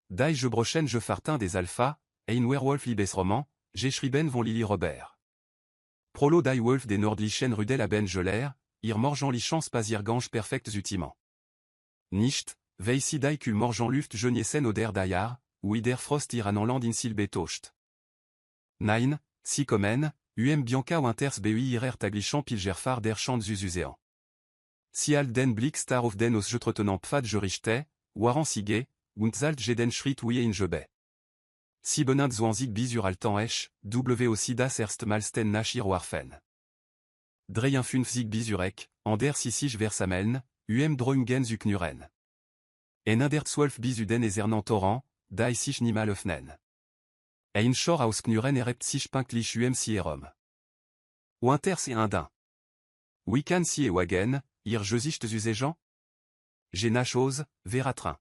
Die Gebrochen je Fartin des Alpha, Ein Werwolf Liebesroman, Geschrieben von Lili Robert. Prolo die Wolf des Nordlichen Rudel Aben Geler, ihr Morgenlichen Spaziergange perfekt Utiment. Nicht, Weissi die Kul Morgen Luft Geniesen oder Dayar, ou der Frost Iran en Land in Silbetocht. Nein, si kommen, Bianca Winters Bui irer Taglichen Pilgerfar der Chant Zuzuzean. Si al den Blick Star of den os Jetretenant Pfad Gerichte, Waran Sige, und Zalt Jeden Schritt wie in Jebe. Si benint Zwanzig Bisur Altan Esch, W aussi das erst Malsten Nachir Warfen. Dreien Fünfzig Bisurek, Ander Sissig Versameln, Droingen Zuknuren. En Ander 12 Bisuden Ezernant Torrent, Da sich Nimal öffnen. Ein Schor aus Knuren Ereptsich Pinklich Sierom. Winters et Indin. Wikan si et Wagen, ir Jesicht Zuzejan? J'ai Nachose, Veratrin.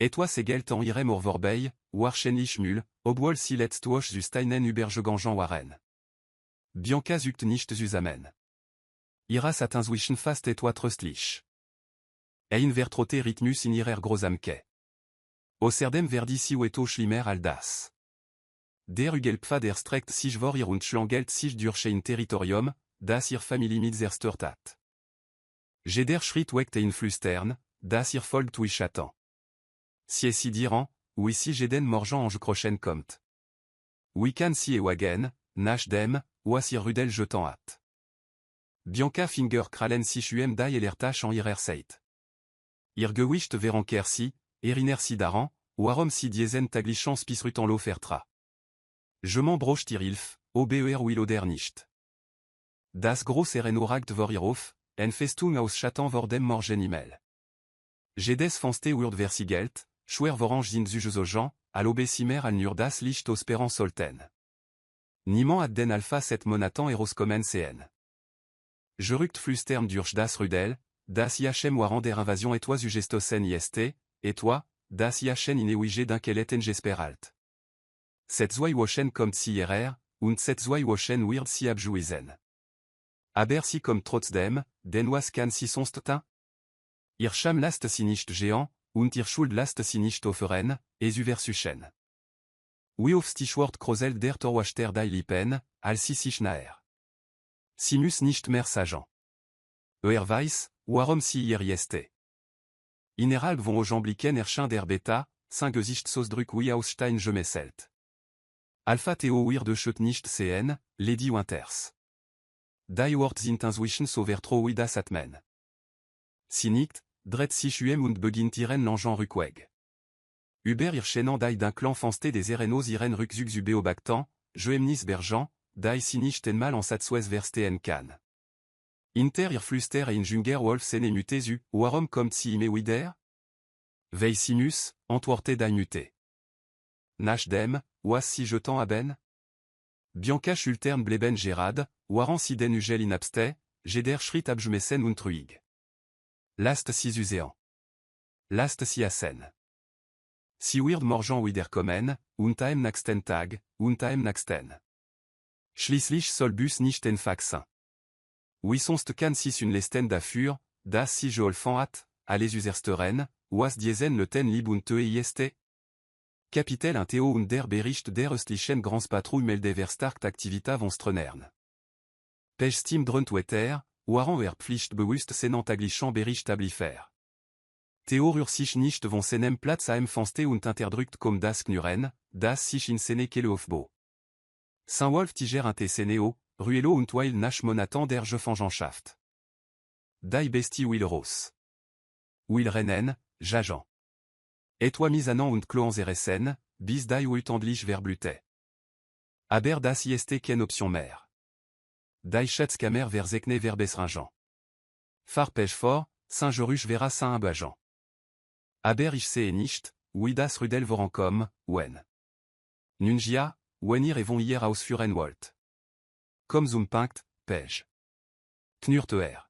Et toi Segelt en Irem Orvorbei, Warchenlich Mul, Obwol si Letztwoch zu Steinen Übergegangen Waren. Bianca zukt nicht zusammen. Iras attinzwischen fast et toi tröstlich. Ein vertrote Rhythmus in irer Grosamke. Außerdem verdi si weto schlimmer aldas. Der Ugelpfa der Strekt sich vor ihr und Schlangelt sich durch ein Territorium, das ihr Familie mitzerstört. Jeder Schritt weckt ein Flüstern, das ihr folgt wie Schatten. Si si diran, ou ici Jeden Morgen Ange Crochen kommt. Wikan si et Wagen, Nach dem, Oas ir Rudel jetant hâte. Bianca Finger Kralen si die Elertach en irer Seit. Ir Gewicht Veranker si, Eriner si daran, Warom si diesen Taglichans Pisrutan lo Fertra. Je m'embroche Tirilf, Ober Willoder nicht. Das groß Erenoragt vor Irof, en Festung aus Schatan vor dem Morgenimel. Jedes Fanste Urd Versigelt, Schwer Vorange sind Zugesojan, al Obesimer al Nur das Licht Osperan Solten. Niemand ad den Alpha 7 Monatan Eroskommen CN. Je rukt Flüstern durch das Rudel, das Yachem Warand der Invasion et toi Zugestosen IST, et toi, das Yachem Inewige d'Inkeleten Gesperalt. Cette Zweiwochen kommt si IRR, und cette Zweiwochen wird si abjuisen. Aber si comme trotzdem, den was kann si sonst. Ir Scham last si nicht géant, und ir Schuld last si nicht offeren, es übersuchen. Wie auf Stichwort Krosel der Torwachter Dailipen, al si sich naer. Simus nicht mehr sagent. Weiss, warum si hier jeste. Ineralb von Ojambliken Erschein der Beta, 5 Gesicht Sosdruck wie Ausstein je messelt. Alpha Theo wir de Schut nicht CN, Lady Winters. Die Wort sind inzwischen so vertro wie das Atmen. Si nicht, dreht sich und beginnt ihren Langen Rückweg. Uber irchenant die d'un clan fansté des Erenos iren Rückzug Ubeobactan, Joemnis Bergen, die si nicht mal en Satsues verstehen kann. Inter ir Flüster et in Junger Wolf sene mutesu, warum kommt si ime wider? Veisimus, Antworte die mute. Nach dem, was si jetant aben? Bianca Schultern bleben Gerad, waran si den Ugel inabste, Jeder Schritt abjmessen und ruhig. Last si uséan. Last si asen. Si weird morgen wiederkommen, untaem naxten Tag, untaem naxten. Schließlich soll bus nicht en faxen. Wie sonst kann si un lesten dafür, das si je olfan hat, alles usersteren, was diesen le ten lib und ist? Kapitel un Theo und der Bericht der östlichen Grandspatrouille melde verstarkt Aktivita von Strönern. Pech stim drönt wetter, waran Pflicht bewusst senant aglichen Bericht ablifer. Theo rür sich nicht von seinem Platz am Fanste und interdrückt comme das Knuren, das sich in sene kele Hofbo. Saint-Wolf tiger un Tesseneo, Ruello und Weil nach Monatan der Gefangenschaft. Die Bestie Will Ross. Will Rennen, Jajan. Et toi misanan und Cloans Eressen, bis die Uitandlich verblute. Aber das ist ken option mer. Die Schatzkammer verzekne verbesringen. Far pech fort, Saint-Geruch vera Saint-Imbajan. Aber ich sehe nicht, wie das Rudel vorankom, wen. Nungia, wenir et von hier ausführen wollt. Comme zum Punkt, pech. Knurter.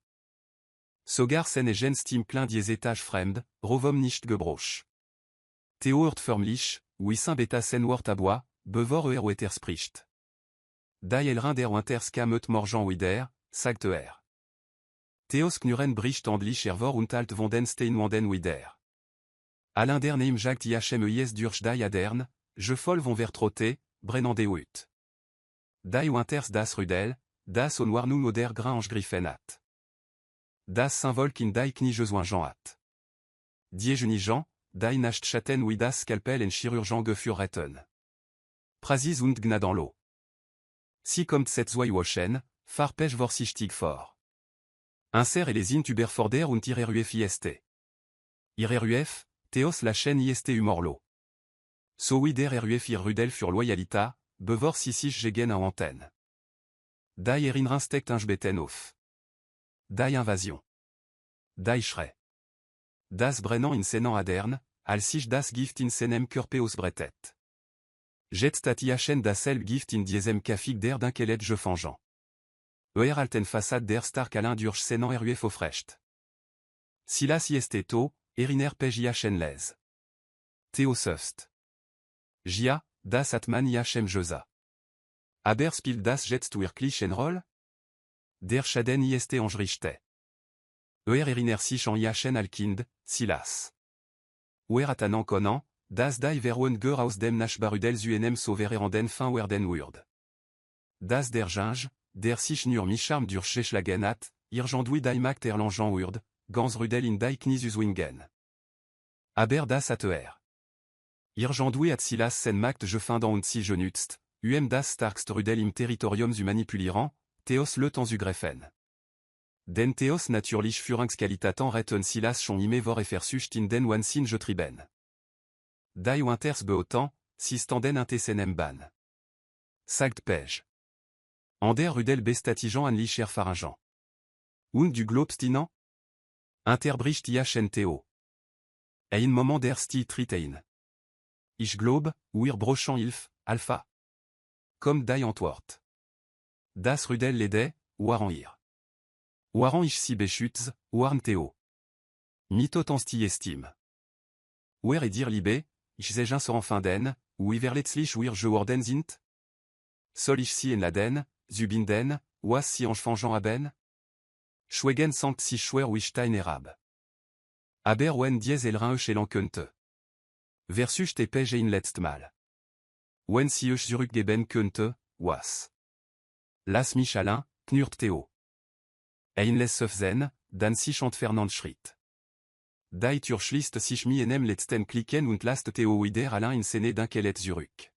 Sogar sen et gen stim plein dies étages fremd, rovom nicht gebroch. Theo hört förmlich, wie saint beta sen wort à bois, bevor weter spricht. Die elrin der winters kamet morgen wider, sagt Theos knuren bricht andlich ervor und alt von den stein wanden wider. Alain der Neim jagt IHMEIS durch die Adern, je voll vont vers trotter, Brennan de Huit. Die Winters das Rudel, das Onwarnum oder Grange Griffenat. Das Saint-Volk in die Kniegesoin hat. Die Jean, die Nachtschatten wie das Scalpel en Chirurgen gefürretten. Prasis und Gnadanlo. Si kommt cette Zweiwochen, Farpech vorsichtig vor. Inser et les Intuberforder und IRRUF IST. IRRUF, Theos la chaîne IST Humorlo. So wider RUF Rudel für Loyalita, bevor sisich gegen en antenne. Die Erinrinstect Ingebeten auf. Die Invasion. Die Schrei. Das Brennan in Senan Adern, al sich das Gift in Senem Körpeos Bretet. Jetstat IHN das Elb Gift in diesem Kafik der Dinkelet je fangeant. Alten Fassade der Stark Alain durch Senan RUF aufrecht. Silas ISTETO, Eriner Pej IHN les. Theo Söst. Jia, das Atman IHM Josa. Aber spielt das jetzt wirklich en Roll? Der Schaden IST Angerichte. Eriner sich en IHN Alkind, Silas. Atanan Conan, das die Verwunger aus dem Nachbarudel UNM Sovereranden fin werden Wurd. Das der Ginge, der sich nur Micharm durch Schechlagen hat, Irgendui die Macht erlangen Wurd, ganz Rudel in die Kniesuswingen. Aber das Ater. Irgendui at Silas sen Macht je findant und si genutzt, das starkst Rudel im Territorium zu manipulieren, Theos le temps zu greffen. Den Theos natürlich Führungsqualitaten retten Silas schon immer vor versucht in den Wansin je triben. Die Winters beautant, si standen intesenem ban. Sagt Pej. Ander Rudel bestatigeant an licher faringent. Und du Globstinant? Interbricht IHN Theo. Ein moment der Stil Tritein. Ich Globe, wir brochant Ilf, Alpha. Comme die Antwort. Das Rudel lede, waren ir. Waren ich si beschütz, warn Theo. Mitot en sti estime. Wer et dir libe, ich segen en fin den, ou iverletzlich wir je worden sind? Sol ich si en laden, zubinden, was si en fangeant aben? Schwegen sankt si schwer wistein erab. Aber wen dies elrin chez l'enkönnte. Versus te pege in letztmal. Wen si euch zurückgeben könnte, was. Las Michalin, knurrt Theo. Ein les Söfzen, dan sich entfernand Schritt. Die Türschlist sich mi enem letzten klicken und last Theo wider Alain in Sene d'Inkelet zurück.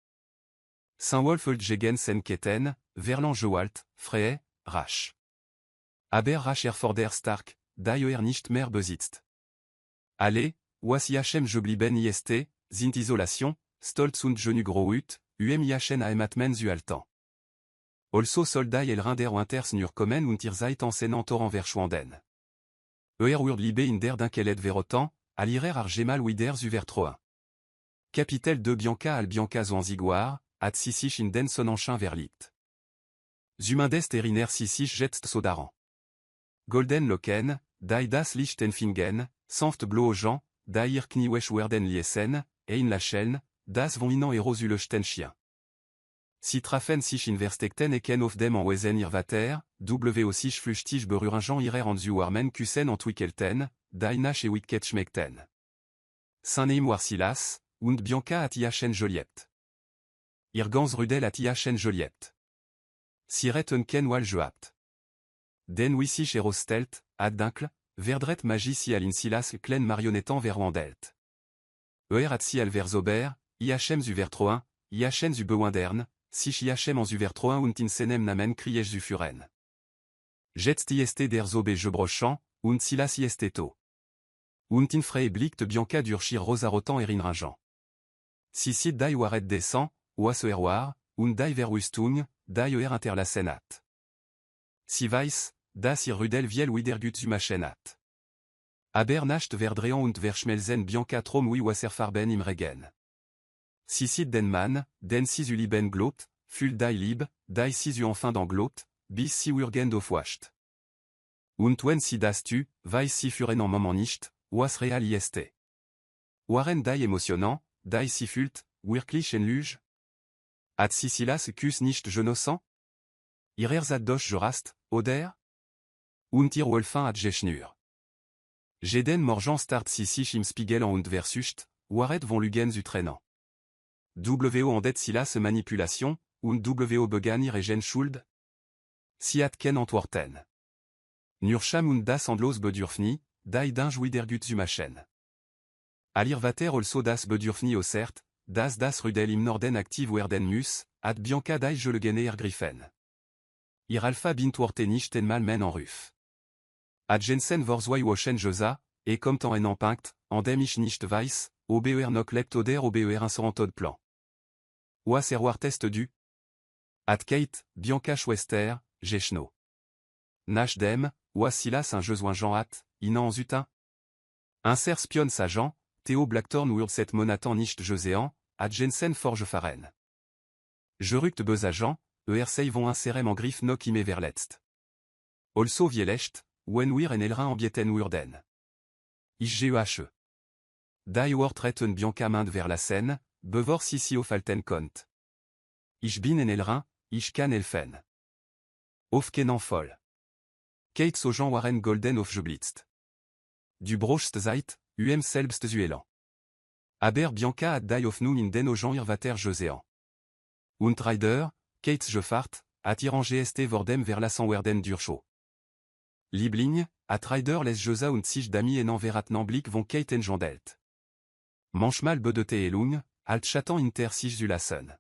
Saint-Wolf gegen sen Ketten, Verlan Joalt, Frey, Rasch. Aber Rasch Erforder Stark, die nicht mehr besitzt. Allez, was IHM je blieben IST, sind Isolation, Stolz und Genu Grohut, IHN Aimatmen zu Altan. Also soll die Elrin der Winters nur kommen und ihr seid enseignant Toran verschwanden. Wurd liebe in der Dinkelet verotan, alirer argemal wider zu vertroen. Capitel de Bianca al Bianca Zwanziguar, at sisich in den Sonnenchin verliegt. Zumindest eriner sisich jetst sodaran. Golden Loken, die das Lichtenfingen, sanft Bloojan, die ihr Kniewech werden liesen, ein Lachen, das von ihnen erosulchten chien. Si trafen sich in verstekten eken of dem en wesen irvater, wo sich flüchtig beruringen irer an zu warmen kussen en twickelten, die nach e wicket schmeckten. Saint-Neim war Silas, und Bianca at IHN Joliette. Irgans Rudel at IHN Joliette. Siretten ken wal joapt. Den wissich erostelt, ad dinkle, verdret magie al in Silas klen marionnetan verwandelt. At si al verzober, IHM zu vertroen, IHN zu bewandern, sich IHM en zu vertroen und in senem namen kriech zu furen. Jetzt IST der zobe je brochant, und Silas ISTeto. Und in frey blickt Bianca durchir rosarotan erinringent. Sisid die waret descend, was erwar, und die verwüstung, die interlacenat. Si weiss, das ihr Rudel viel widergut zu machenat. Aber nacht verdrean und verschmelzen Bianca trom wie wasserfarben im Regen. Sisid den Mann, den si u liben glot, fül die lib, die si u enfin d'anglot, bis si urgen dofwacht. Und wenn si das tu, weiss si furen en moment nicht, was real ist. Waren die emotionnant, die si fült, wirklich en luge? At si Silas kus nicht genossant? Irer zat doch jorast, oder? Und ihr Wolfin at Geschnur. Jeden morgen start sich im Spiegel en und versucht, Waret von Lugens Utrenan. WO en det silas manipulation, und WO begann ihre Schuld? Siat ken Antworten. Nurcham und das Andlos bedurfni, dai dinge widergut zumachen. Alir vater also das bedurfni osert, das rudel im Norden active werden mus, at Bianca dai je le gene griffen. Ir alpha bintworte nicht en mal men en ruf. At Jensen vorzwei woschen josa, et comme tant en empunct, andem ich nicht weiß, ober nok lept oder ober insorantod plan. Oa serwar test du? At Kate, Bianca Schwester, Jechno. Nash dem, oa silas un jesoin Jean at, inan en zutin? Inser spion sa Jean, Théo Blackthorn ou set monatan nicht Joséan, at Jensen forge faren. Je ruct beuz Jean, sei vont inserem en griffe nok ime verletzt. Also vielecht, wen wir en elrin en bieten urden. Ich gehe. Die wort retten Bianca mind vers la Seine, bevor sisio falten kont. Ich bin en elrin, ich kan elfen. Of kenan foll. Kate so Jean waren golden of geblitzt. Du brochst zeit, selbst zuelan. Aber Bianca hat die of nun in den o Jean irvater Joséan. Und Rider, Kate je fart, attirant gst vordem vers la werden durcho. Liebling, at Rider les Josa und sich dami en enverat namblik von Kate en jandelt. Manchmal bedete elung, alt chatan inter sich zu lassen.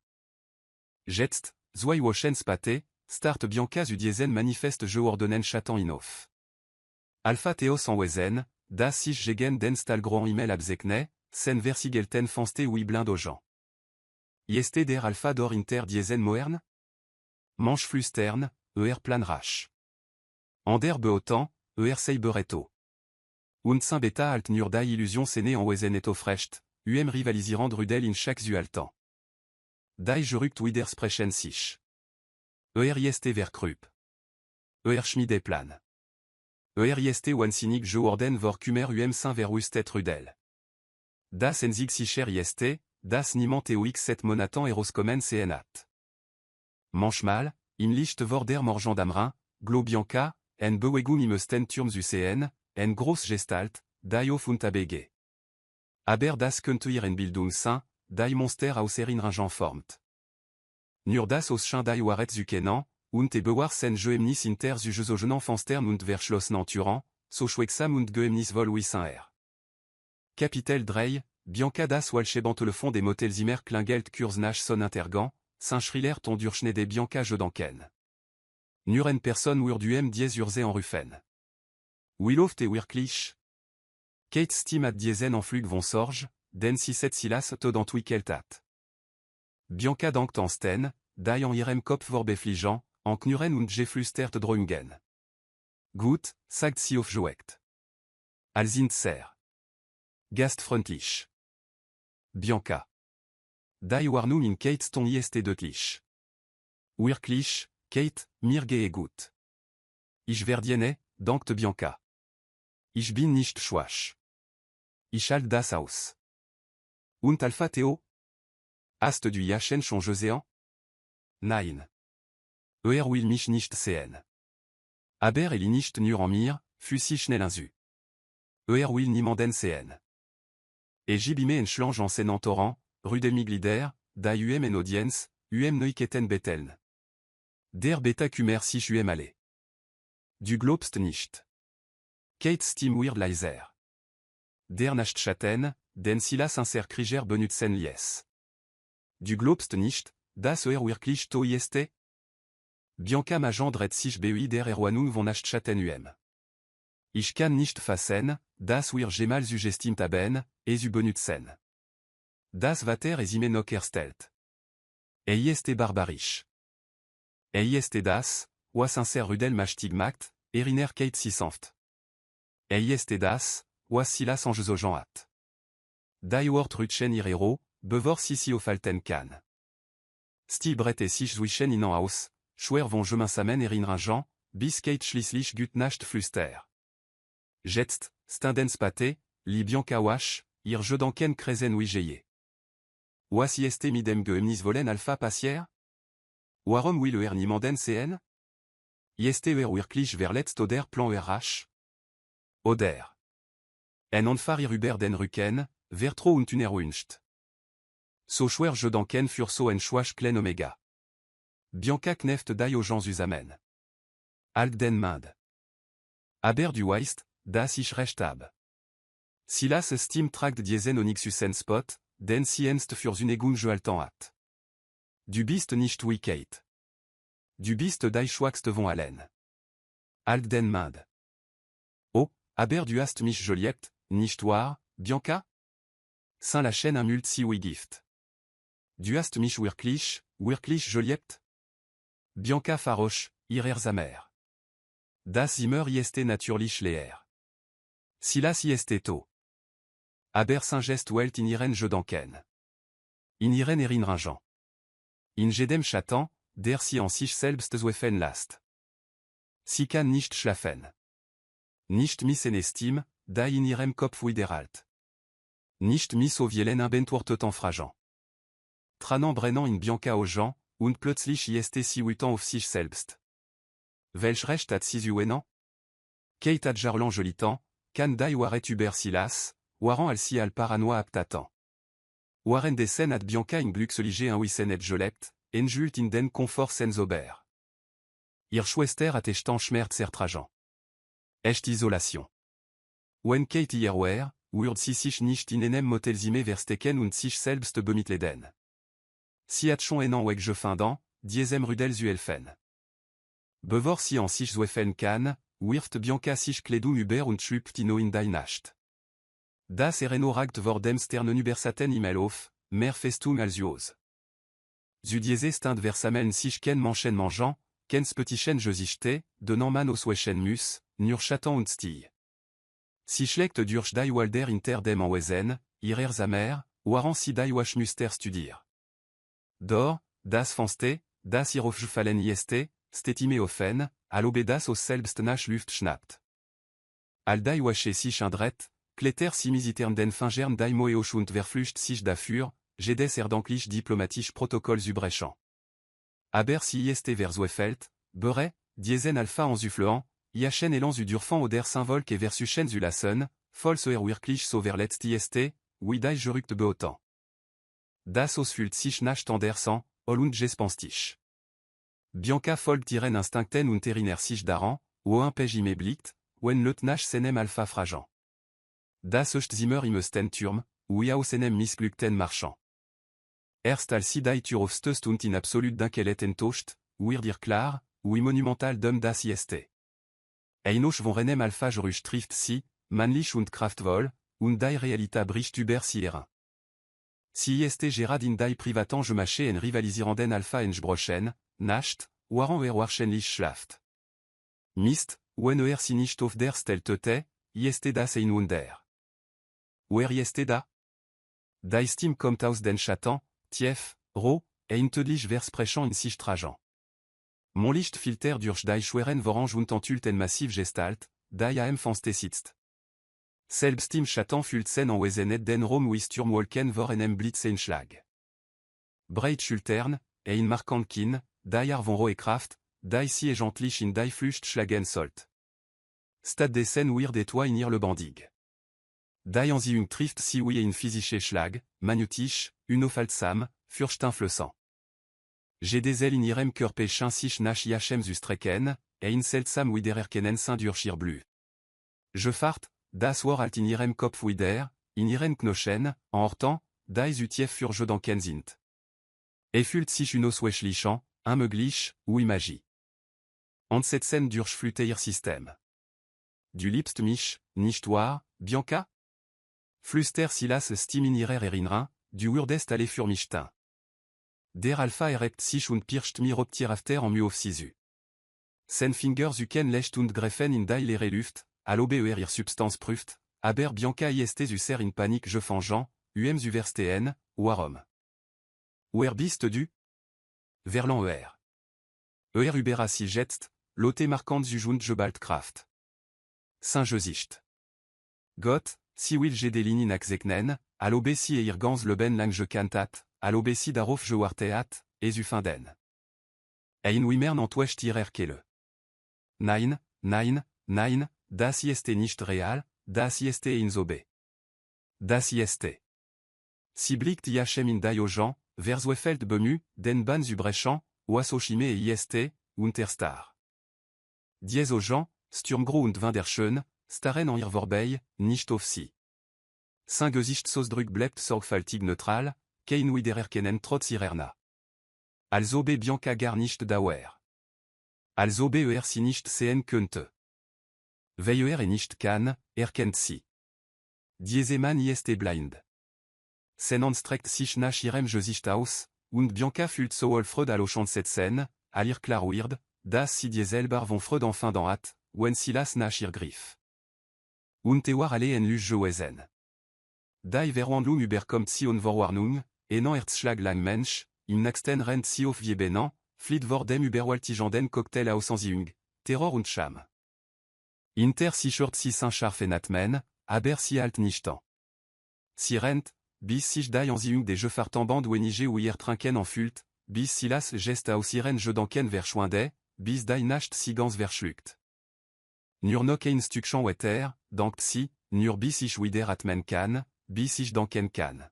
Jetzt, zwei woschen spate, start Bianca zu diesen manifeste je ordenen chatan inof. Alpha Theos en wesen, das sich gegen den stalgron email abzekne, sen versigelten fanste ou blind aux gens. Ieste der alpha dor inter diesen moern? Manche flustern, plan rasch. Ander beotan, seibereto. Und saint beta alt nurda illusion séné en wesen et frecht, rivalisirand rudel in chaque zu altan. Dai geruct widersprechen sich. Ieste verkrup. Schmide plan. Ieste wansinig je orden vor kumer saint verustet rudel. Das enzig sicher ieste, das niemand eox set monatan eroscomen cnat. Manchmal, in licht vor der morgen damrin, glo Bianca, en bewegum imesten turms UCN, en gross gestalt, die of untabege. Aber das könnte ihren Bildung sein, die Monster auserin ringen formt. Nur das aus Schein die waret zu kennen, und bewar sen geemnis inter zu gesogenan fanstern und verschlossenen Turan, so schwexam und geemnis vol wisser. Capitel Drey, Bianca das walchebant le fond des motels immer klingelt kurs nach son intergant, Saint-Schriller ton durchne des Bianca je danken. Nuren person urduem dies urze en rufen. Willoft et wirklich. Kate stim at diesen en flug von sorge, den 6 silas todant wikeltat. Bianca dankt en sten, die en irem kop vor befligeant, en knuren und geflüstert droungen. Gut, sagt sie auf joekt. Alsint ser. Gastfreundlich. Bianca. Die war nun in Kate ton ieste deutlich. Wirklich, Kate, mir gehe gut. Ich verdiene, dankt Bianca. Ich bin nicht schwach. Ich halt das aus. Und Alpha Theo? Hast du Jachen schon gesehen? Nein. Will mich nicht sehen. Aber nicht nur en mir, fussi schnell insu. Will niemanden sehen. Et jibime en schlange en senen torrent, rudemiglider, da en audience, neuketen beteln. Der beta kumer sich alle. Du globst nicht. Kate stim weird leiser. Der Nachtschatten, den silas inser kriger benutsen lies. Du globst nicht, das wirklich to ieste? Bianca magendret sich der erwanung von Nachtschatten Ich kann nicht fassen, das gemal zu gestimt haben, zu benutsen. Das Vater esime nok erstellt. Ieste barbarisch. Ieste das, was inser rudel machtigmacht, eriner Kate si sanft. Ieste das, was silas en gesogen at. Die wort rutschen irero, bevor sisi falten kan. Sti bret et sich zwischen inan aus, schwer von chemin samen erinringen, bis Kate schließlich gut nacht flüster. Jetzt, stindens pate, li Bianca wasch, ir je danken kresen wigeye. Was ieste midem geemnis volen alpha passier? Warum will niemanden cn? Ieste wirklich verletzt oder plan RH? Oder. En Anfar Ruber den Rücken, Vertro und Unerwünscht. So schwer je danken für so en schwach klein Omega. Bianca kneft die aux gens zusammen. Alt den Mind. Aber du weißt, dass ich recht hab. Silas Steam tragt diesen Onyxusen Spot, den sienst für Zunegun je altan hat. Du bist nicht wicked. Du bist die schwachste von allen. Alt den Mind. Oh, aber du hast mich geliebt, nicht wahr, Bianca? Saint la chaîne un multi oui gift. Du hast mich wirklich geliebt? Bianca faroche, ihrer Zamer. Das immer ist natürlich leer. Silas ist to. Aber Saint gest welt in ihren je danken. In ihren erinnerungen. In jedem Chatan, der sie an sich selbst zweffen last. Sie kann nicht schlafen. Nicht miss en estime, da in ihrem Kopf widerhalt. Nicht miss o vielen inbentuertet enfrageant. Tranan brennant in Bianca aux gens, und plötzlich ist sie wutant auf sich selbst. Welch recht hat sie zuenan? Keit hat jarlan jolitan, kan die waret uber silas, waran al si al paranoa aptatan. Waren des scènes at Bianca in glückselige un wissen et gelebt, en jult in den confort sen ober. Ir schwester at echtan schmerz ertrajan. Echt isolation. When Kate hierwer, wird sie sich nicht in enem Motelzime verstecken und sich selbst bemitleden. Si hat schon enan weg je findan, diesem Rudel zu helfen. Bevor si an sich zweffen kann, wirft Bianca sich kledum über und schlüpft in die Nacht. Das ragt vor dem Sternen übersaten im auf, mer festum als Juos. Zu diese stand versameln sich ken manchen mangeant, kens petichen jesichte, donnant man aus wechen mus, nur chatan und stille. Si schlägt durch die Walder inter dem en Wesen, ihrer Zamer, waran si die wasch muster studier. Dor, das fanste, das fallen ist, stetime offen, alobe das aus selbst nach Luft schnappt. Al die wasche sich andret, kletter si misitern den fingern die moeoch und verflücht sich dafür, jedes erdanklich diplomatisch Protokoll zubrechen. Aber si ist verzwefelt, bere, diesen alpha en zufluant, iachen elan zu durfan oder Saint-Volk et versuchen zu lassen, falls wirklich so verletzt ist, wie die gerückt beotan. Das ausfüllt sich nach andersan, ol und gespenstig. Bianca folgt ihren Instinkten und eriner sich daran, wo un pej im blickt, wenn leut nach seinem alpha fragant. Das ist zimmer im Turm, où aus seinem missglückten marchand. Erst als sie die Tür aufstößt und in absolut Dunkelheit enttäuscht, wird ihr klar, wie monumental das ist. Einoch von renem alpha geruch trifft sie, manlich und kraftvoll, und die Realita bricht über sie herin. Si ist gerad in die privatan je mache en rivalisierenden alpha en gebrochen, nacht, waran wahrscheinlich schlaft. Mist, wenn si nicht auf der Stelle tete, ist das ein Wunder. Ist da? Die Stimme kommt aus den Chatan, tief, roh, ein tödlich versprechen in sich trajan. Mon Lichtfilter durch die schweren Vorange und entulten massiv Gestalt, die am Fenster sitzt. Selbst im Chatan fühlten en Wesenet den Raum wie Sturmwolken vor einem Blitzeinschlag. Breit Schultern, ein markant Kinn, die von rohe Kraft, die sie gentlich in die Flucht schlagen sollt. Stad des Sen wird etwa in ihr lebendig. Die Anziehung trifft sie wie ein physischer Schlag, magnetisch, unaufhaltsam, furchteinflößend. J'ai des ailes in ihrem Körper sich nach ihrem Zustrecken, ein seltsam wiedererkennen sein durch ihr Blut. Je fart, das war alt in ihrem Kopf wieder, in ihren Knochen, en hortant, die zu tief für je danken sind. Fühlt sich unausweichlich, unmöglich, ou magie. Und setzen durchflute ihr System. Du liebst mich, nicht wahr, Bianca? Flüster Silas Stimme in ihrer Erinnerung, du würdest alle für mich tun. Der Alpha erhebt sich und pirscht mir ob dir after en mu auf sisu. Sen Finger zuken lecht und greffen in die leere Luft, alober ihr Substanz prüft, aber Bianca ist ser in Panik je fangeant, zu verstehen, warum. Bist du? Verlan ubera si jetzt, lote markant zu und je bald Kraft. Saint Josicht. Gott, si will je des lignes nachzeknen, alobe si ihr ganz leben lang je cantat, alobe si darauf je warteat, zu finden. Ein wimmer n'entwecht ihrer Kelle. Nein, nein, nein, das ist nicht real, das ist in Zobe. Das ist. Si blickt Iachem in die Ojan, Verzwefeld bemu, den Ban Zubrechan, Oasochime et ist, Unterstar. Dies Ojan, Sturmgro und Winderschön, Staren en Irvorbei, nicht auf sie. Saint Gesicht Sosdrück bleibt sorgfältig neutral, kein Widererkennen trotz Irerna. Also be Bianca gar nicht dauer. Also be sie nicht sehen könnte. Weil nicht kann, kennt sie. Diesemann ist blind. Sen anstreckt sich nach ihrem Gesicht aus, und Bianca fühlt so Wolfred à l'Ochon cette scène, à l'ir Klaroird, das sie dieselbar von Freud enfin dans hat, wenn silas nach ihr Griff. Und war alle en luge gewesen. Die Verwandlung überkommt sie und Verwarnung, en Herzschlag lang Mensch, im nächsten rennt sie auf wie benant, flieht vor dem überwältigenden Cocktail aus Anziehung, Terror und Scham. Inter sie schört sie Saint-Scharf en Atmen, aber sie halt nicht an. Sie rennt, bis sich die Anziehung des Jeux fartamband wenige ou ihr trinken en fült, bis silas gest aus ihren Jeux danken verschwinde, bis die Nacht sie ganz verschluckt. Nur noch ein Stückchen weiter, dankt sie, nur bis ich wieder atmen kann, bis ich danken kann.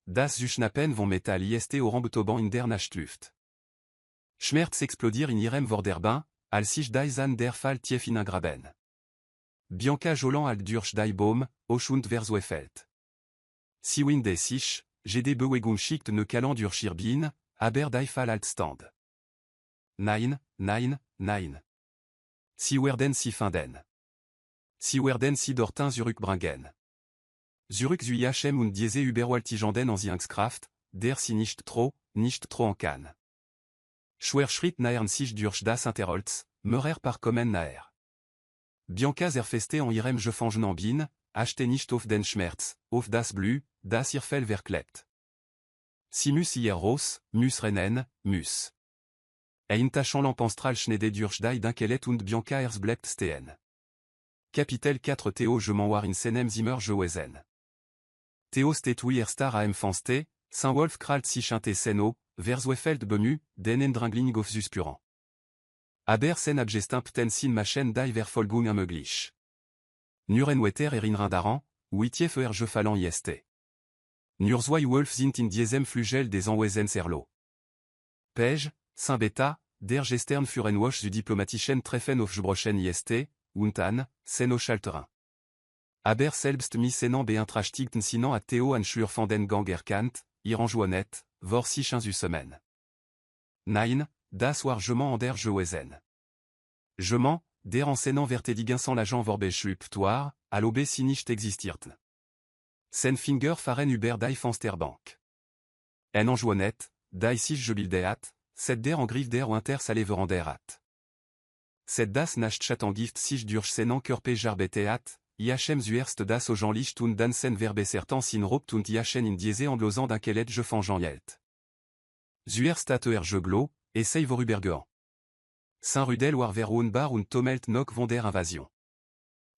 Das Zuschnappen von Metall ist Orambetoban in der Nachtluft. Schmerz explodiert in ihrem Vorderbein, als sich die Zahn der Fall tief hineingraben. Bianca Jolant alt durch die Baum, Ochund Verzwefeld. Si winde sich, jede Bewegung schickt ne Kalan durch Schirbin, aber die Fall alt stand. Nein, nein, nein. Si werden si finden. Si werden si dorten zurückbringen. Zurück zu Iachem und diese überwältigenden Anziehungskraft, der sie nicht trop en kann. Schwer Schritt nähern sich durch das Interholz, meurer par kommen naher. Bianca zerfeste en ihrem Gefangen bin, achte nicht auf den Schmerz, auf das Blü, das ihr Fell verklebt. Si mus ihr Ros, mus rennen, mus. Ein tachant lampenstral schnede durch die Dunkelet und Bianca bleibt stehen. Capitel 4 Theo je m'en war in seinem Zimmer gewesen. Theo steht wie star am Fenster, Saint-Wolf krallt sich ante Seno, Verzwefeld bemu, den Endringling auf Suspurant. Aber sen abgestimpten sin machen die Verfolgung ermöglich. Nuren wetter erinnerdaran, huitier je fallen ist. Nur zwei Wolf sind in diesem Flügel des Anwesen Serlo. Pej, Saint-Beta, der Gestern führen woch zu diplomatischen Treffen auf Gebrochen ist, und an, Seno Schalterin. Aber selbst missenan beantrachtigten sinan a Theo an Schlur van den Gang erkannt, iran joannet, vor sich zu semaine. Nein, das war jement an der gewesen. Jement, der enseignant verteligen sans l'agent vorbeschlüpftoire, à l'aube si nicht existiert. Sen Finger faren über die Fensterbank. En anjoannet, die sich gebildeat, set der Angriff der Winter saleveren der hat. Set das nacht Chattangift sich durch senan Körpe jarbeteat, Iachem zuerst das Ojanlicht und dansen verbesertan sin robt und Iachem in diese andlosan d'inkelet je fangeant yelt. Zuerst at je glo, essaye vorübergean. Saint-Rudel war verwohnbar und tomelt nok von der Invasion.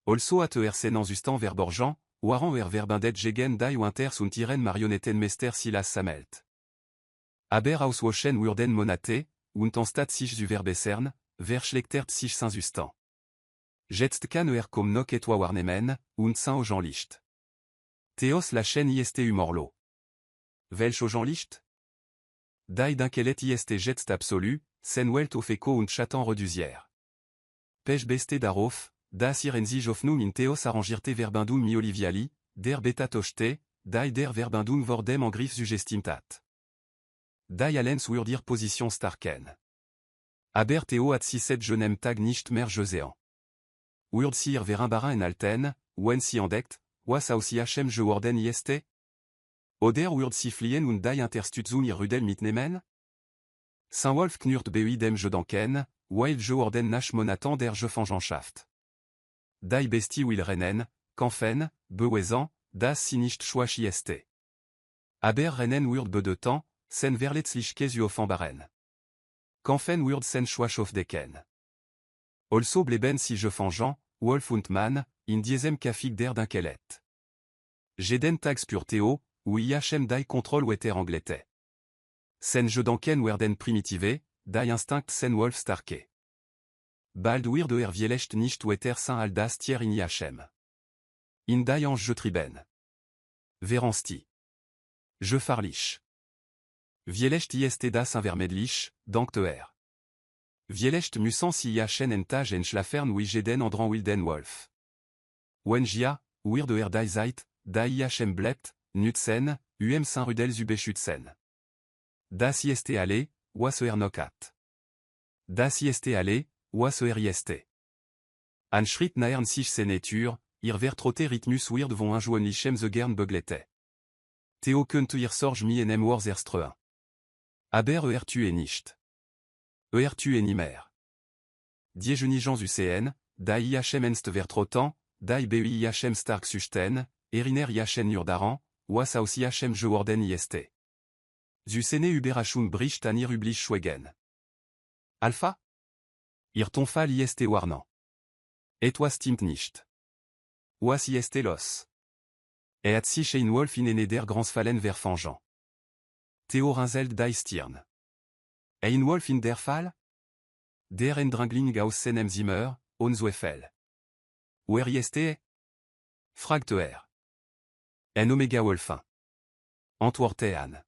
Also at senan zustan verborjan, waran verbindet gegen die Winters und ihren Marionettenmeister Silas Samelt. Aber auswaschen wurden Monate, und anstatt sich zu verbessern, verschlechtert sich Saint-Justin. Jetzt kann kom nok etwa warnemen, und Saint-Ojanlicht. Theos lachen ist humorlo. Welch Ojanlicht? Die d'inkelet ist jetzt absolu, sen welt auf Eco und Chatan reduzier. Pech beste darauf, das ihren sich Hoffnung in Theos arrangierte Verbindung mi Oliviali, der Beta tochte, die der Verbindung vor dem Angriff suggestimtat. Die allens wurdir Position starken. Aber Theo hat si set jenem Tag nicht mehr gesehen. Wurd sir verin en alten, wenn si entdeckt, was aus Iachem geworden ist? Oder wurd si fliehen und die Interstützung ihr Rudel mitnehmen? Saint-Wolf knurrt bei dem Gedanken, weil geworden nach Monaten der Gefangenschaft. Die Bestie will rennen, Kampfen, bewesen, das sie nicht schwach ist. Aber rennen wird de temps, sen verletzlichke zu offenbaren. Kampfen wird sen schwach aufdecken. Also bleiben sie Gefangen, Wolf und Mann, in diesem Kafik der Dunkelet. Jeden Tag spür Theo, où Iachem die Kontroll wetter anglete. Sen Gedanken werden primitive, die Instinct sen Wolf starke. Bald wird viellecht nicht wetter Saint Aldas tier in Iachem. in die Ange je triben. Veransti. Je farlich. Vielecht ist das invermedlich, dank er. Vielecht musens ichen en tage en schlafern wie jeden andran wilden wolf. Wengia, wir de die Zeit, die ihm blebt, nutzen, Saint-Rudel zubeschutzen. Das ist alle, was nokat. Das ist alle, was ist. An Schritt naern sich senatur, trotte Rhythmus wird von unjoenlichem the gern beglete. Theo könnte sorge mi enem wars erströen. Aber tu nicht. Tu nimer. Die Genigents UCN, die ihm enst vertrotan, die ihm stark suchten, eriner ihm urdaran, was aus ihm geworden ist. Zu sene überraschung bricht an üblich schwegen. Alpha? Tonfall ist warnan. Et was stimmt nicht. Was ist los. Et sich ein Wolf in ene der Gransfallen verfangeant. Theo Rinzelt die Stirn. Ein Wolf in der Fall? Der Endringling aus seinem Zimmer, on Zweffel. Wer ist? Fragt En Omega Wolfin. Antworte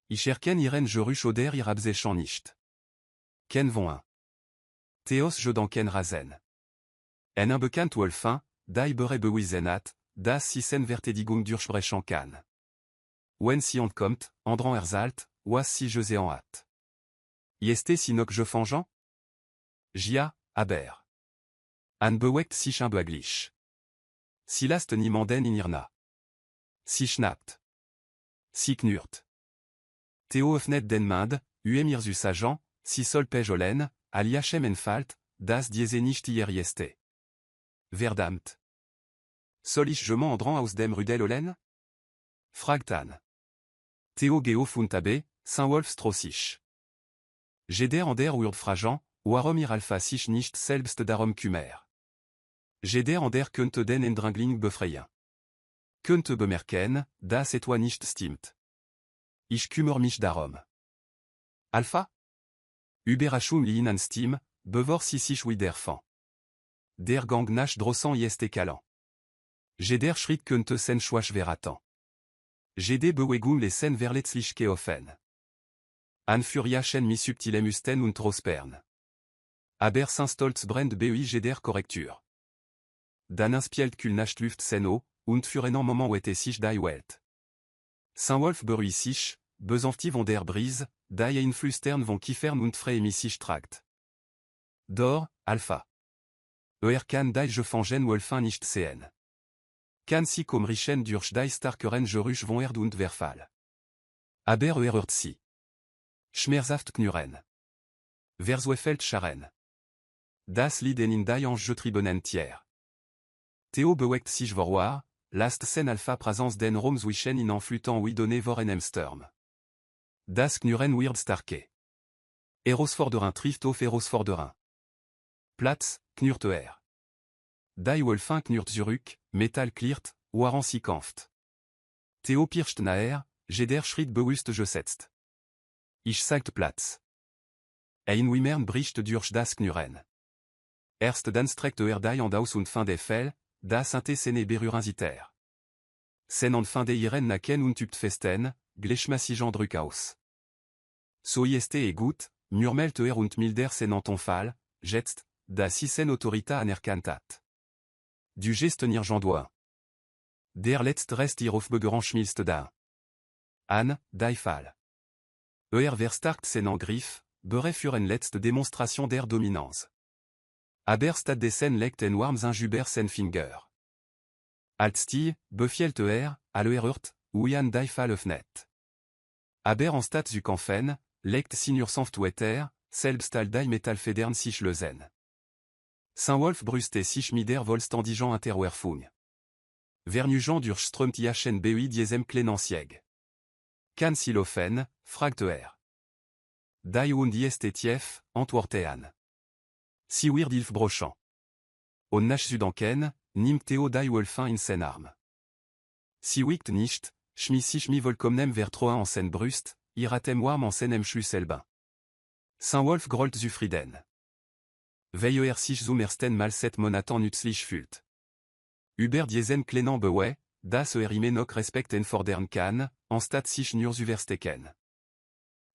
Ich erken ihren Geruch oder abzechan nicht. Ken von Theos je dans ken rasen. En unbekannt Wolfin, die bewiesen das Sissen Verteidigung durchbrechen kann. Wenn sie kommt, andran erzalt, was si je en hat. Ist si nok je fangeant? Gia, aber. An bewegt sich un beaglich. Si last niemanden in irna. Si schnappt. Si knurt. Theo öffnet den Mund, irsus agent, si sol pejolen, aliachem enfalt, das diese nicht hier ist. Verdammt. Soll ich je andran aus dem Rudel olen? Fragt Theo geo funtabe, Saint-Wolf strossich. Jeder an der fragant, warum alpha sich nicht selbst darum kümmert. Jeder an der könnte den Endringling befreien. Könnte bemerken, das etwa nicht stimmt. Ich kümmere mich darum. Alpha? Überraschung liegen an Stim, bevor si sich wieder fan. Der Gang nach draußen ist kalan. Jeder Schritt könnte sen schwach verraten. Jede Bewegung lesen verletzlich geoffen. An furiachen mi subtilem usten und trospern. Aber saint stolz brand jeder Korrektur. Dan inspielt kul nach luft seno, und für einen Moment wette sich die Welt. Saint-Wolf beruhigt sich, besanfti von der Brise, die inflüstern von kiefern und frei sich tragt. Dor, Alpha. Kann die je fangen Wolfin nicht sehen. Kann sie comme richen durch die starkeren Geruch von Erd und Verfall. Aber hört sie. Schmerzhaft knurren. Verzweffelt scharen. Das Lied in die Ange tribenen tier. Theo bewegt sich vorwar, last sen Alpha présence den Roms wischen in enflutant wie donné vor enem Sturm. Das knurren wird starke. Herausforderin trifft auf Herausforderin. Platz, knurrt Die Wolfin knurrt zurück, Metall klirrt, waren sie kampft. Theo pirscht naher, jeder Schritt bewusst gesetzt. Ich sagt Platz. Ein Wimmern bricht durch das Knurren. Erst dann streckt die an aus und fin des Fell, das sene berurin ziter. Sen an fin de iren naken und übt festen, gleichmäßigen Druck aus. So ist gut, murmelt und milder sen an ton Fall, jetzt, das isen autorita anerkannt hat. Du gest nirgent doigt. Der letzt rest hier auf begeranschmilst da. An, die Fall. Verstarkt sen Angriff, beure für en letzte Demonstration der Dominanz. Aber stad des sen legt en warms injuber sen Finger. Altsti, befielt hört, Uyan die Fall öffnet. Aber en stad zu kämpfen, legt sinur sanft wetter, selbst al die Metall federn sich lösen. Saint-Wolf brüste sich mider volstandigen interwerfung. Vernugent durch strömt ichen BUI diesem klenancieg. Kan silofen, fragt Die und ist tief, antworte Si wird ilf brochant. On nach Südanken, nimmt Theo die Wolfin in sen arm. Si wikt nicht, schmiss sich mi volkomnem vertroen en sen brust, iratem warm en senem Schlüsselbein. Saint-Wolf grollt zufrieden. Veiller sich zum ersten Mal set Monatan nützlich fühlt. Uber diesen Klenan Bewe, das Erime nok respect en fordern kan, en stad sich nur Uversteken.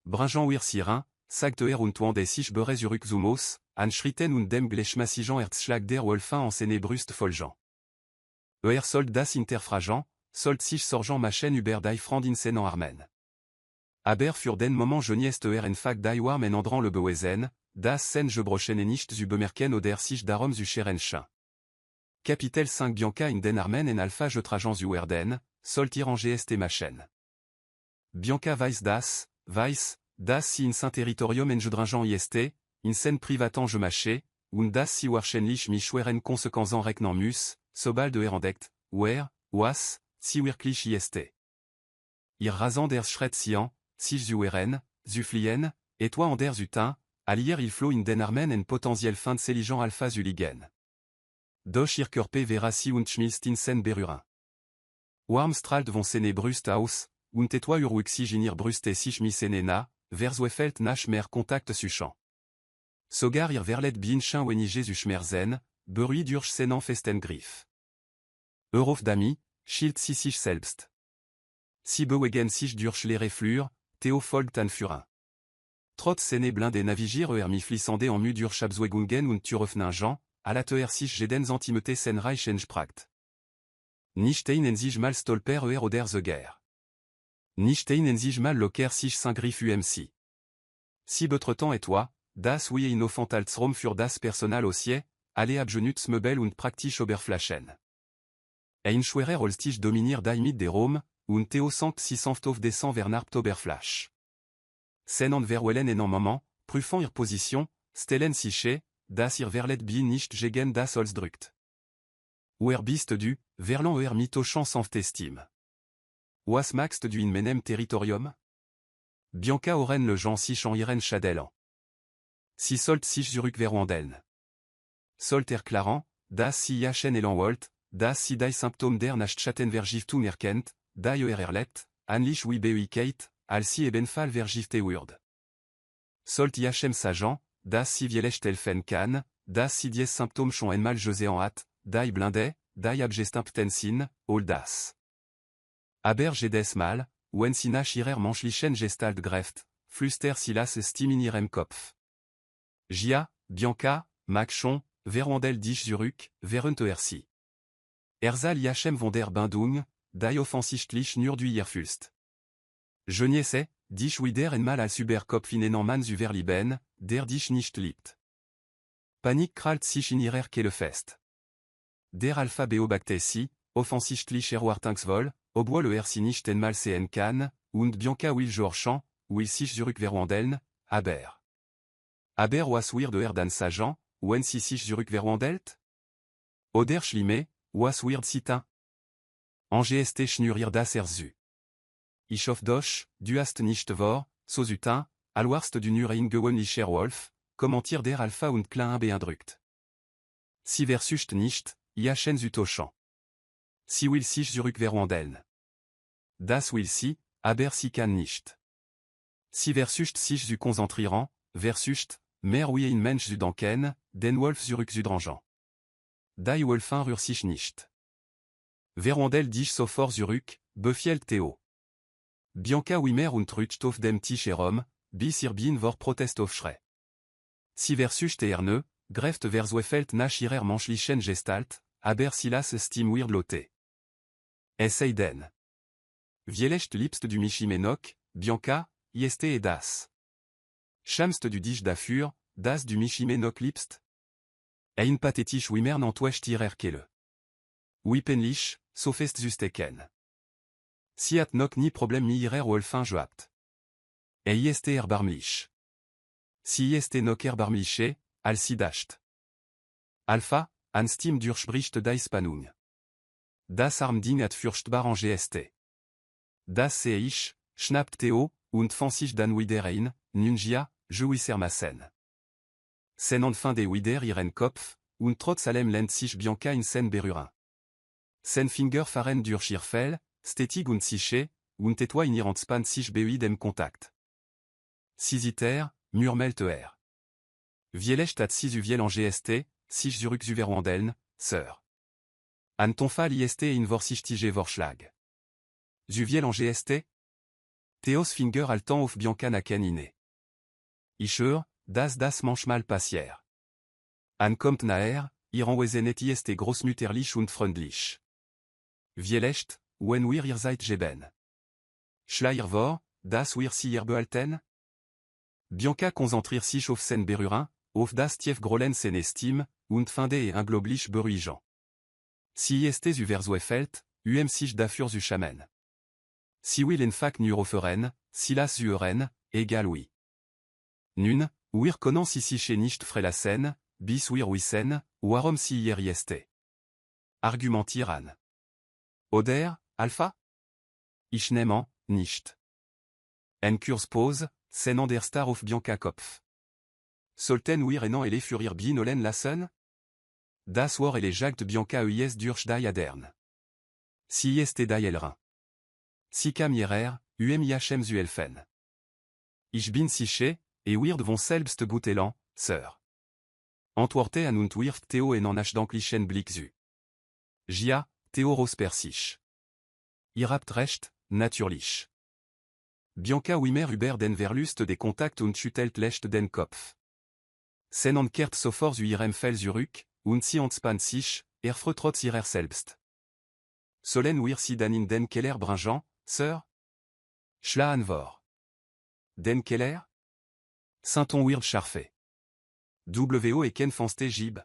Brinjan wir Sirin, sagt und und des sich beres uruk zumos, an schritten und dem glechmasijan erzschlag der Wolfin en sene brust foljan. Sold das interfragan, sold sich sorgent machen Uber die Frandinsen en armen. Aber für den moment geniest en fag die warm en andran le bewezen, das sen je brochen nicht zu bemerken oder sich darum zu scherenchen. Capitel 5 Bianca in den armen en alpha je trajan zu werden, solt ir en gst machen. Bianca weiss das si in saint territorium en je drinjan ist, in sen privatan je maché, und das si warchenlich mich weren konsequenzen reknan mus, sobal de herandekt, was, si wirklich ist. Ir rasan der schret sian, sich zu weren, zu flien, et toi en der zutin, allier il flow in den armen en potentiel fin de seligen alpha zu ligen. Doch ir körpe vera si und schmilst in sen berurin. Warm stralt von sene brust aus, und et toi urwik si ginir bruste sich mi senena, vers wefelt nach mer contact suchant. Sogar ir verlet binchin wenige zu schmerzen, beruid durch senan festen griff. Eurof dami, schild si sich selbst. Si bewegen sich durch les reflures, Theofold tan furin. Trotz sene blindé navigir mi flissande en mu dur Schabzwegungen und Turofningen, à la sich jedens antimete sen Reichen spragt. Nicht einen sich mal stolper oder the guerre. Nicht einen sich mal locker sich saint griff umc. Si betretant et toi, das wie innofentaltsrom für das Personal aussi, alle abgenuts Möbel und praktisch Oberflaschen. Ein schwerer Olstich dominir daimit des Rom, und Theo sankt si sanftof descend vers Narpt Oberflasch. Sen an verwellen en en moment, prüfant ir position, stellen siche, das ir verlet bien nicht gegen das Holzdrückt. Bist du, verlan mitochant sanftestime. Was maxte du in menem territorium? Bianca oren le Jean sich en iren chadelan. Si solt sich zurück verwandeln. Solt claran, das si jachen elan wolt, das si die symptôme der Nachtschatten vergiftun erkennt, die erlet, anlich wie beuikeit, al si ebenfall vergifte wurd. Solt jachem sajan, das si vielecht elfen kan, das si dies symptômes schon en mal josé en hat, die blinde, die abgestimptensin, all das. Aber jedes mal, wenn si nach ihrer manchlichen gestalt greft, flüster silas stimin irem Kopf. Gia, Bianca, Machon, verwandel dich zurück, verunt ersi. Erzal jachem von der Bindung, die offensichtlich nur du irfülst. Je niesse, dich wider en mal als Überkopf in en man zu verlieben, der dich nicht liebt. Panik kralt sich in ihrer Kehle fest. Der Alpha Beobactesi, offensichtlich erwartungsvoll, obwohl si nicht en mal sehen kann, und Bianca will Georchan, will sich zurück verwandeln, aber. Aber was wir de dan sajan, wenn si sich zurück verwandelt? Oder schlimme, was wird sitin? En gst schnur das erzu. Ich hoff doch, du hast nicht vor, so zutin, alwarst du nur eingewöhnlicher Wolf, commentiert der Alpha und klein beeindruckt. Si versucht nicht, jachen zutochant. Si will sich zurück verwandeln. Das will si, aber si kann nicht. Si versucht sich zu konzentrieren, versucht, mer wie ein Mensch zu denken, den Wolf zurück zu drangen. Die Wolfin rühr sich nicht. Verwandel dich sofort zurück, befiehlt Theo. Bianca Wimmer und rutscht auf dem Tisch herum, bis ihr bin vor Protest aufschrei. Si versucht erne, greft vers wefelt nach ihrer menschlichen Gestalt, aber silas stim weird lote. Essay den. Vielecht liebst du mich Menok, Bianca, ieste et das. Schamst du dich dafür, das du mich Menok liebst? Ein pathetisch Wimmer n'entwecht ihrer Kehle. Wipenlich, sofest zusteken. Si hat nok ni problem mi ihrer Wolfin joabt. Ieste erbarmlich. Si ieste nok erbarmliche, al si dacht. Alpha, an stim durchbricht die Spannung. Das Armding hat furchtbar en gst. Das sehe ich, schnappt Theo, und fan sich dan widerein, nungia, jouissermassen. Sen enfin de wider ihren Kopf, und trotz allem lent sich Bianca in sen berurin. Sen Finger faren durch ihr Fell, stetig und siche, und etwa in ihrem Span sich beuid dem Kontakt. Sisiter, murmelt Vielecht hat si zu viel en gst, sich zurück zu verwandeln, sœur. An Tonfal ist in Vorsichtige Vorschlag. Zuviel en GST? Theos Finger al temps auf Bianca Naken inne. Ischur, das manchmal passier. An kommt naer, Iran wesenet ist großmütterlich und freundlich. Vielecht, wenn wir ihr seid geben. Schleier vor, das wir sie ihr behalten? Bianca konzentrir sich auf sen Berurin, auf das tief Grolen sen Estime, und finde et ungloblich beruhigeant. Si estes Uverswefelt, sich dafür zu Chamen. Si will en fac Nuroferen, silas Uren, égal oui. Nun, wir können si chez nicht frelassen, bis wir wissen, warum si hier este. Argumentieren. Oder, Alpha? Ich nehme, nicht. En Kurs pose, sen an der Star auf Bianca Kopf. Sollten wir enan ele furir bien olen lassen? Das war ele jagt Bianca eis durch die Adern. Si este die Elrin. Si kam hierer, ihm zu helfen. Ich bin sicher, et wird von selbst gut elan, sir. Antworte an und wirft Theo en an danklichen Blick zu. Ja, Theo Rospersich. Ihr habt recht, natürlich. Bianca Wimmer über den Verlust des Kontakt und schüttelt leicht den Kopf. Sen ankert sofort zu ihrem Fell zurück, und sie entspannt sich, trotz ihrer selbst. Sollen wir sie dann in den Keller bringen, sir? Schlagen vor. Den Keller? Saint-on wird scharfe. W.O. et ken fanste gib.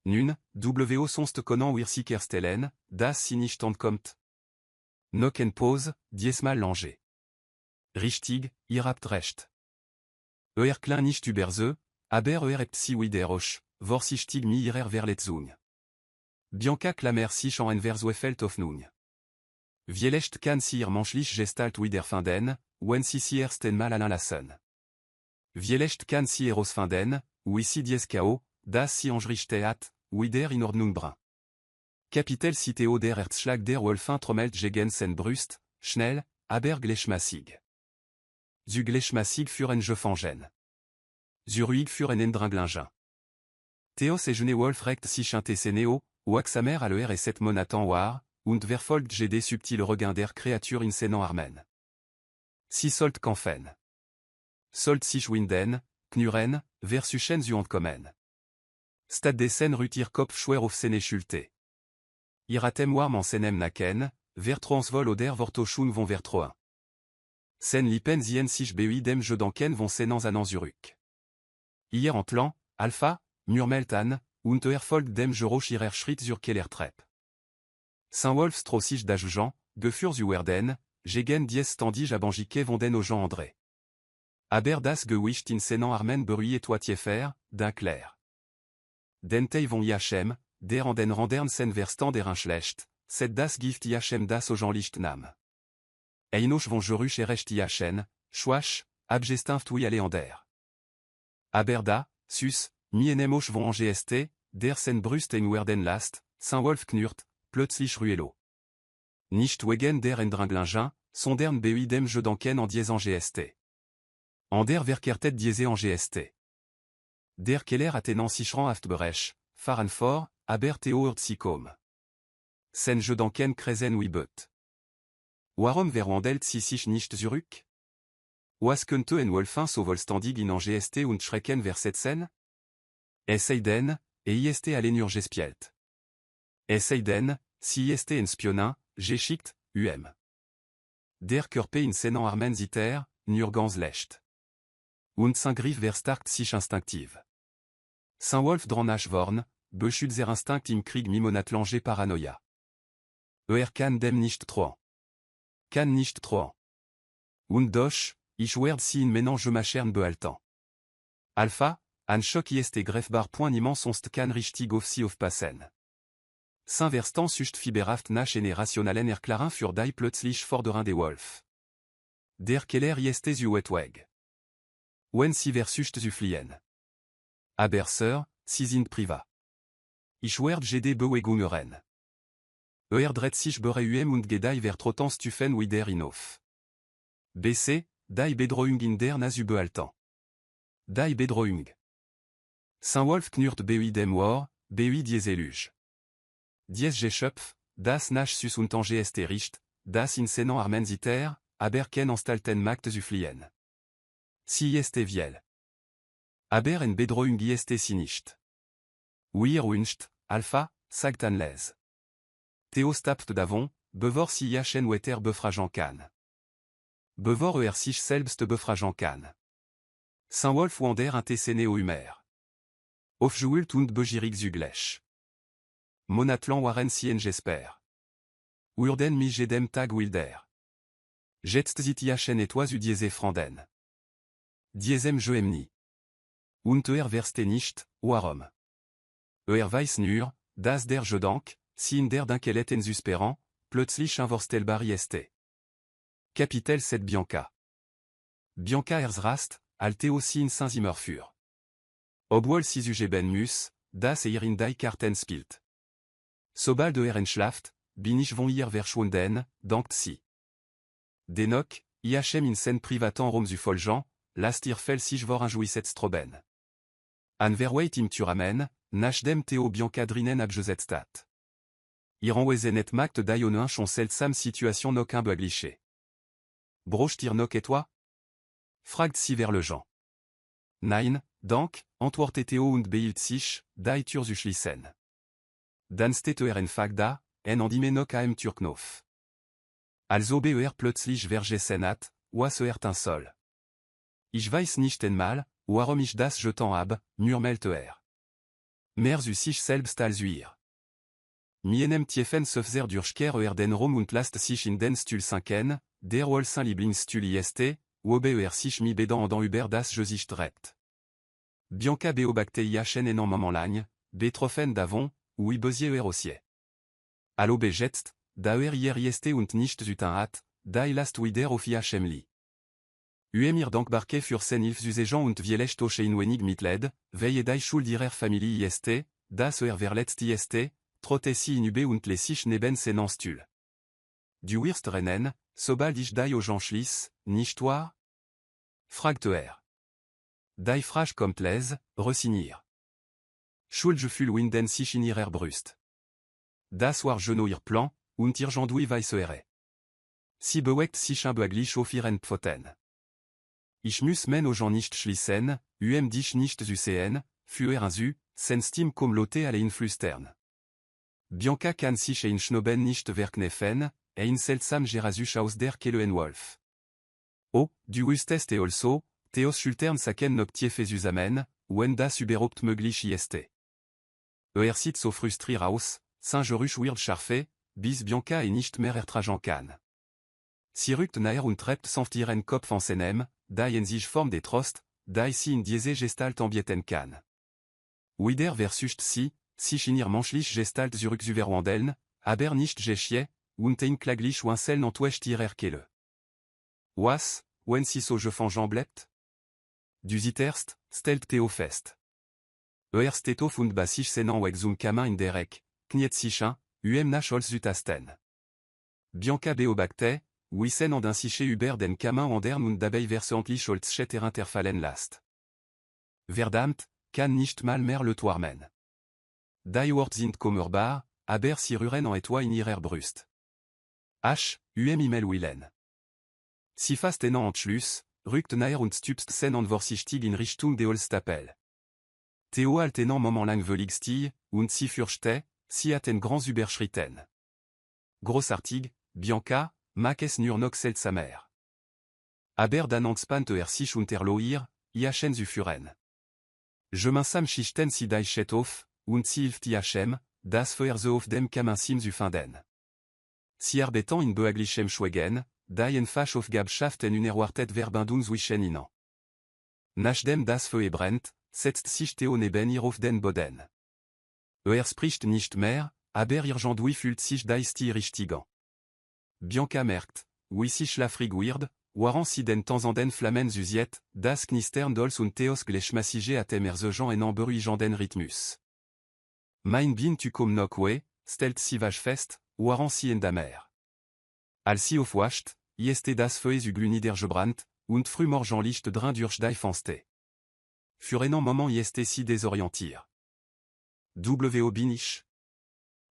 Nun, W.O. sonst konan wir sie kerstellen, das sie nicht ankommt. No ken pose, diesmal langer. Richtig, ihr habt recht. Klein nicht überse, aber hebt si wideroch, vorsichtig mi ihrer Verletzung. Bianca klamer sich en Verswefelt Hoffnung. Vielecht kann sie ihr menschlich Gestalt wiederfinden, wenn sie sie ersten Mal allein lassen. Vielecht kann sie herausfinden, wie sie dies K.O., das sie angerichtet hat, wieder in Ordnung bringen. Kapitel si Theo der Herzschlag der Wolfin trommelt gegen sen Brust, schnell, aber gleichmäßig. Zu gleichmäßig für ein Gefangen. Zu ruhig für ein Endringlingen. Theos et jeune Wolf rect sich antecéneo, Waxamer à l'ER et 7 monatan war, und verfolgt des subtil regain der Kreatur in senan armen. Si sollt kanfen. Sollt sich winden, knuren, versuchen zu entkommen. Stad des sen rutir Kopf schwer auf sene schulte. Iratem warm en senem naken, vertroansvol oder vortochun von vertroin. Sen lipen zien sich beui dem jodanken von senans anan zurück. Hier en tlan, Alpha, murmelt an, und folgt dem Joroch ihrer Schritt zur Kellertreppe. Saint-Wolf strossig d'ajougeant, gefür zu werden, gegen dies standig abangique von den Jean André. Aber das gewicht in senan armen beruye toitiefer, d'un clair. Dentei von Iachem, der an den Randern sen verstand der schlecht, set das gift Iachem das Jean licht nam. Einoch von Joruch erecht Iachem, schwach, abgestinft oui aleander. Aberda, sus, mi enemoch von en GST, der sen brust en werden last, Saint-Wolf knurt, plötzlich ruelo. Nicht wegen der Endringlingen, sondern beui dem jodanken en dies en GST. En der verkertet diese en GST. Der Keller attenant sichran aftberech, fahren for, aber Theo urtsikom. Sen jodanken kresen wibet. Warum verwandelt sie sich nicht zurück? Was könnte en Wolfin so vollstandig in en GST und schrecken versetzen? Seiden, ist allen gespielt. Seiden, si ist en spionin, geschickt, Der Körper in senan armen ziter, nurgans lecht. Und Saint-Griff verstarkt sich instinktiv. Saint-Wolf dranach vorn, beschützt der Instinkt im Krieg mimonat langer Paranoia. Kann dem nicht troen. Kann nicht troen. Und doch, ich werd si in ménage machern behalten. Alpha, an Schock ist greifbar point niemand sonst kann richtig auf sie aufpassen. Saint-Verstan sucht fiberhaft nach en rationalen erklaren für die plötzlich Forderin de Wolf. Der Keller ist zu wetweg. Wenn sie versucht zu fliehen. Aber Sir, sie sind privat. Ich werd bewegungeren. Dreht sich bereuem und gedei vertrotan stufen wieder hinauf. BC, die Bedrohung in der Nasu behalten. Die Bedrohung. Saint-Wolf knurt beui dem war, beui dies eluge. Dies Geschöpf, das nach sus und Gest Richt, das in Senan Armenziter, aber ken anstalten Macht zu fliehen. Si est viel. Aber en Bedrohung ist sie nicht. Wir wünscht, Alpha, sagt les. Theos tapte d'avon, bevor si yachen wetter befrageant can. Bevor sich selbst befrageant can. Saint-Wolf wander intesséné au Humer. Aufjuult und begirig zugleich. Monatlan waren sien j'espère. Urden mi jedem tag wilder. Jetst zit yachen et toi udiese franden. Diesem je emni. Und verste nicht, warum. Weiß nur, das der Gedank, si in der Dinkelet en Susperant, plötzlich Vorstelbari este. Capitel 7 Bianca. Bianca Erzrast, alte aussi in Saint-Zimmer fur. Obwohl si ben mus, das in die Karten spielt. Sobald Ehrenschlaft, bin ich von ihr verschwunden, dankt si. Dennoch, IHM in sen privatan rom zu Folgen, last ihr fel sich vor injouisset stroben. An verweit im Turamen, nach dem Theo Bianca drinen abgesetzt. Iran wezenet makt d'aionen schon seltsam situation nok un beagliche. Broch tir nok et toi? Fragt si vers le Jean. Nein, dank, antwortet Theo und beilt sich, da tur zuschließen. Dan steht fagda, en andime nok am Turknof. Also plötzlich vergesenat, was un sol. Ich weiß nicht einmal, warum ich das getan hab, murmelte Mer zu sich selbst als wir. Mienem tiefen sefzer durchker den Rom und last sich in den Stul 5en, der Wol Saint Lieblings Stul ist, wobe sich mi bedan dans Uber das Gesicht drept. Bianca beobacte IHN enan moment lagne, betroffen d'avon, ou bezier aussi. Allo bejetzt, da hier ist und nicht zutan hat, da last wider auf IHM li. Uemir dankbarke für sen ilf Usejan und Vielecht oche inwenig mitled, veille dai schul direr Familie ist, das verletzt ist, trotessi inube und lessich neben senan stul. Du wirst rennen, sobald ich dai au Schliss, nicht wahr? Fragte Dai frage kommt les, resignir. Schul je ful winden sich in ihrer Brust. Das war geno ihr plan, und ihr jandui weissere. Si bewegt sich ein beaglich auf ihren Pfoten. Ich muss men au Jean nicht schließen, dich nicht sehen, für ein sen stim comme lote alle inflüstern. Bianca kann sich in Schnoben nicht verkneffen, in seltsam Gerasus aus der Kellen Wolf. Oh, du wüsstest also, Theos schultern saken noctie fesusamen, wenn das überhaupt möglich ist. Sieht so frustriert aus, Saint-Geruch wird scharfe, bis Bianca nicht mehr ertragen kann. Sie rückt naher und treibt sanft ihren Kopf an seinem, da sich form des Trost, da si in diese Gestalt ambieten kann. Wider versucht si in ihr menschlich Gestalt zurückzuverwandeln, aber nicht geschie, und ein klaglich wansel n'entwecht ihrer Kehle. Was, wenn si so je fangen bleibt? Du zitterst, stelt Theo fest. Steht auf und basich senan weg zum Kamin in derek, kniet sichin, nach Holz zutasten. Bianca beobacte, wissen an siche über den Kamin andern und dabei versentlich Holzschet interfallen last. Verdammt, kann nicht mal mehr le Toirmen. Die Wort sind kummerbar, aber sie rühren en etwa in ihrer Brust. Imel willen. Si fast enan Entschluss, rückt naher und stübst sen an vorsichtig in Richtung de Holztapel. Theo altenan moment lang velig stie, und si fürchte, si aten grands Überschritten. Großartig, Bianca, Mac es nur noch seltsamer. Aber dann entspannte sich unter Loir, IHN zu führen. Gemeinsam schichten sie die Schett auf, und sie hilft IHM, das Feuer so auf dem Kaminsim zu finden. Sie arbeiten in beaglichem Schweigen, die einfach Aufgabschaften unerwartet verbindung zwischen ihnen. Nachdem das Feuer brennt, setzt sich Theo neben ihr auf den Boden. Spricht nicht mehr, aber ihr Jandui fühlt sich die Stie richtig an. Bianca merkt, wie sich schlafrig wird, waren sie den temps an den Flammen zusiet, das Knistern Dolz und Theos Gleichmassige atem Jean en beruhigenden Rhythmus. Mein bin tu kom nok we, stelt si vage fest, waren sie en damer. Als sie aufwacht, ist das Feuer zu glunidergebrannt, und frühmorgenlicht drin durch die Fenster. Für einen Moment ist sie désorientiert. W.O. bin ich?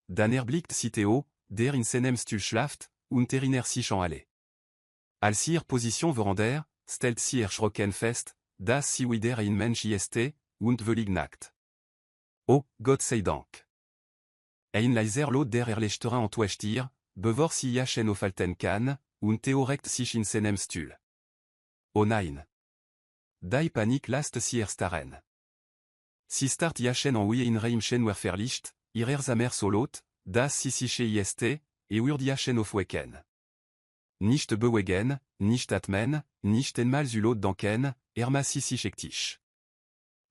Dan Erblicht Citeo, der in seinem Stulschlaft, und Eriner sich en Halle. Als hier Position verander, stelt sie erschrocken fest, dass sie wieder ein Mensch ist, und völlig nackt. Oh, Gott sei Dank. Ein leiser Lot der Erleichterung entwächtir, bevor sie jachen aufhalten kann, und theorekt sich in seinem Stuhl. Oh nein. Die Panik lässt sie erstarren. Sie start jachen en wie in Reimchen verlicht, ihrer Samer solot, dass sie sich ist, wird jachen aufwecken. Nicht bewegen, nicht atmen, nicht einmal zulot danken, sie sich ektisch.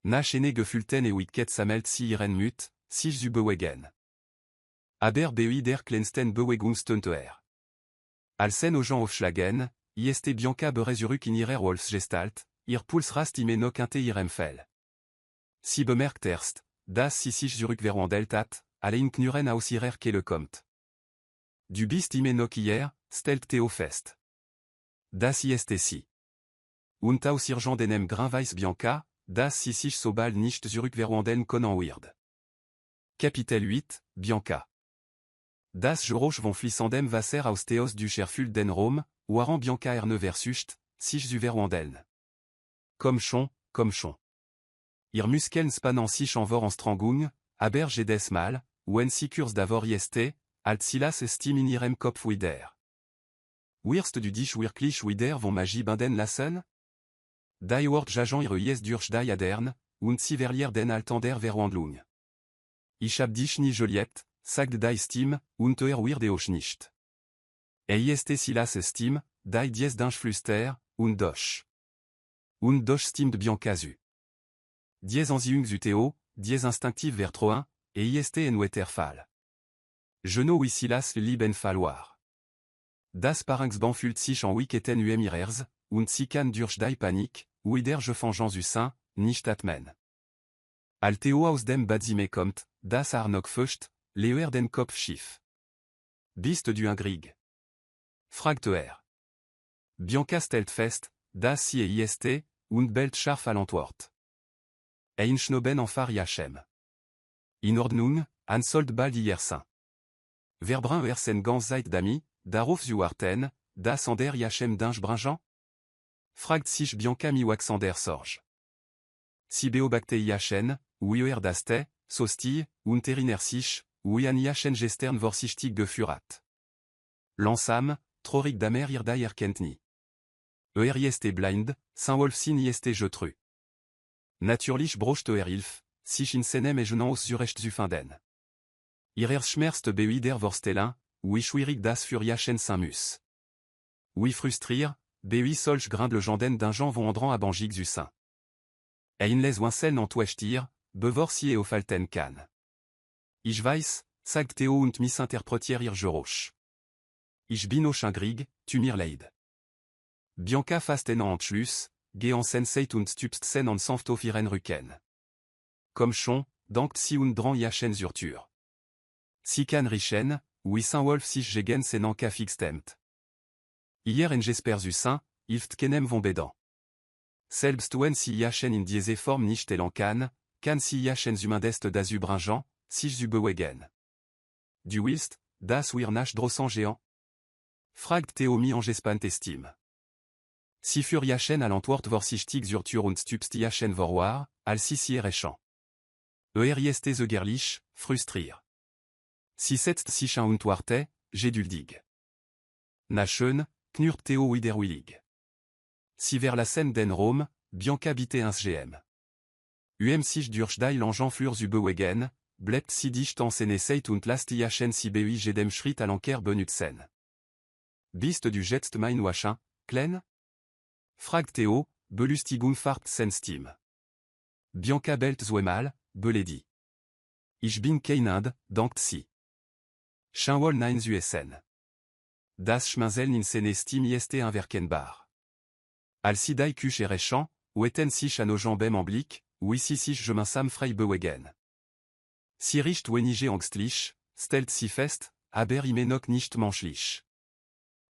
Nach ene gefühlten wicket samelt sie ihren Mut, sich zu bewegen. Aber bei der kleinsten Bewegungstönter. Alsen aux gens aufschlagen, ist Bianca beresuruk in ihrer Wolfsgestalt, ihr Puls rast im noch inte ihrem Fell. Sie bemerkt erst, dass sie sich zurückverwandelt hat, allein knuren aus ihrer Kehle kommt. Du bist im noch hier, stellt Theo fest. Das ist sie. Und aus ihr denem Grain weiß Bianca, dass sie sich so bald nicht zurückverwandeln können wird. Kapitel 8, Bianca. Das Geräusch von flissendem Wasser aus Theos du Scherfül den Rom, waren Bianca erne versucht, sich zu verwandeln. Comme schon. Ihr Muskeln spannen sich en vor en Strangung, aber jedes Mal, wenn sie kurs davor ist, als silas estim in ihrem Kopf wieder. Wirst du dich wirklich wieder von Magie binden lassen? Die Wort jagen ihre Jes durch die Adern, und sie verlieren den Altander Verwandlung. Ich hab dich nie Joliette, sagt die Stimme, und wird auch nicht. Ist silas Stimme, die dies d'Inflüster, und doch. Und doch stimmt Bianca zu. Dies Anziehung zu Theo, dies instinctiv Vertroin, ist en Wetterfall. Je know wie silas lieben falloir. Das Parangsban fühlt sich en Wiketen ihrers, und sie kann durch die Panik, wieder gefangen zu sein, nicht atmen. Al Theo aus dem Badzime kommt, das noch fürcht, leer den Kopf schief. Bist du ein Grieg? Fragt Bianca stellt fest, dass sie ist, und bellt scharf à l'Antwort. Ein Schnoben en far Yachem. In Ordnung, an sollt bald Yersin. Verbrun ersen ganz Zeit d'ami, darauf zu warten, das an der Yachem dinge bringeant? Fragt sich Bianca mi waxander sorge. Si beobacte Yachen, ou daste, sosti, und eriner sich, ou an Yachen gestern vorsichtig geführt. Langsam, trorig damer irda erkentni. Ist blind, Saint-Wolfsin ist getru. Natürlich brocht Hilf, sich in seinem Egenan aus zurecht zu finden. Ihrer schmerzt bei der Vorstelin, wie schwierig das für Yachen Saint-Mus. Wie frustrier, bei solch grindle janden d'un Jean vondran à Banjig zu sein. Ein les Winseln entwächtir, bevor sie aufhalten kann. Ich weiß, sagt Theo und missinterpretier ihr Geräusch. Ich bin auch ein Grieg, tu mir leid. Bianca fast en Entschluss, geh en senseit und stübst sen en sanft auf ihren Rücken. Comme schon, dankt sie und dran Yachen zurtur. Sie kann richen, wie Saint-Wolf sich gegen sen anka fixtemt. Hier en j'espère zu sein, hilft kenem von bedan. Selbst wenn sie Yachen in diese Form nicht elan kann sie Yachen zumindest dazu bringen, sich zu bewegen. Du willst, das wir nach drossen géant? Fragt Theo mi en gespant estime. Si für Yachen à l'Antwort vorsichtig zurtur und stübst Yachen vorwar, als sie errechen. Ist ze gerlich, frustrier. Si setzt sich an und warte, geduldig. Na schön, knurrt Theo widerwillig. Si vers la scène den Rom, Bianca bitte ins GM. Sich durch die Langen flur zu bewegen, bleibt sie dicht en seneseit und lasst Yachen si bei jedem Schritt à l'enker benutzen. Bist du jetzt mein Waschen, Klein? Fragt Theo, belustigung fart sen Stimme. Bianca bellt zweimal, beledi. Ich bin kein Ind, dankt sie. Scheinwohl nein zu essen. Das Schmanzeln in sen Stimme ist unverkennbar. Als sie die Küche errechen, weten sich an jambem en blick, wie sie sich gemeinsam frei bewegen. Sie riecht wenige angstlich, stellt sie fest, aber immer noch nicht menschlich.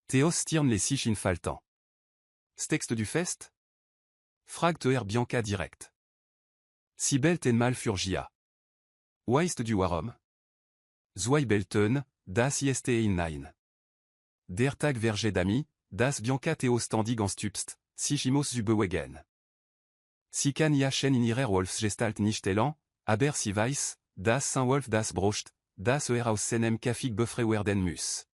Theos stirn les sich in faltan. Steckst du fest? Fragt Bianca direkt. Sie bellt en mal furgia. Weißt du warum? Zwei Belten, das ist in nein. Der Tag verge d'ami, das Bianca Theo standig en stübst, sich zu bewegen. Sie kann jachen in ihrer Wolfsgestalt nicht elan, aber sie weiß, dass Saint Wolf das Brocht, das aus seinem Kaffee befreit werden muss.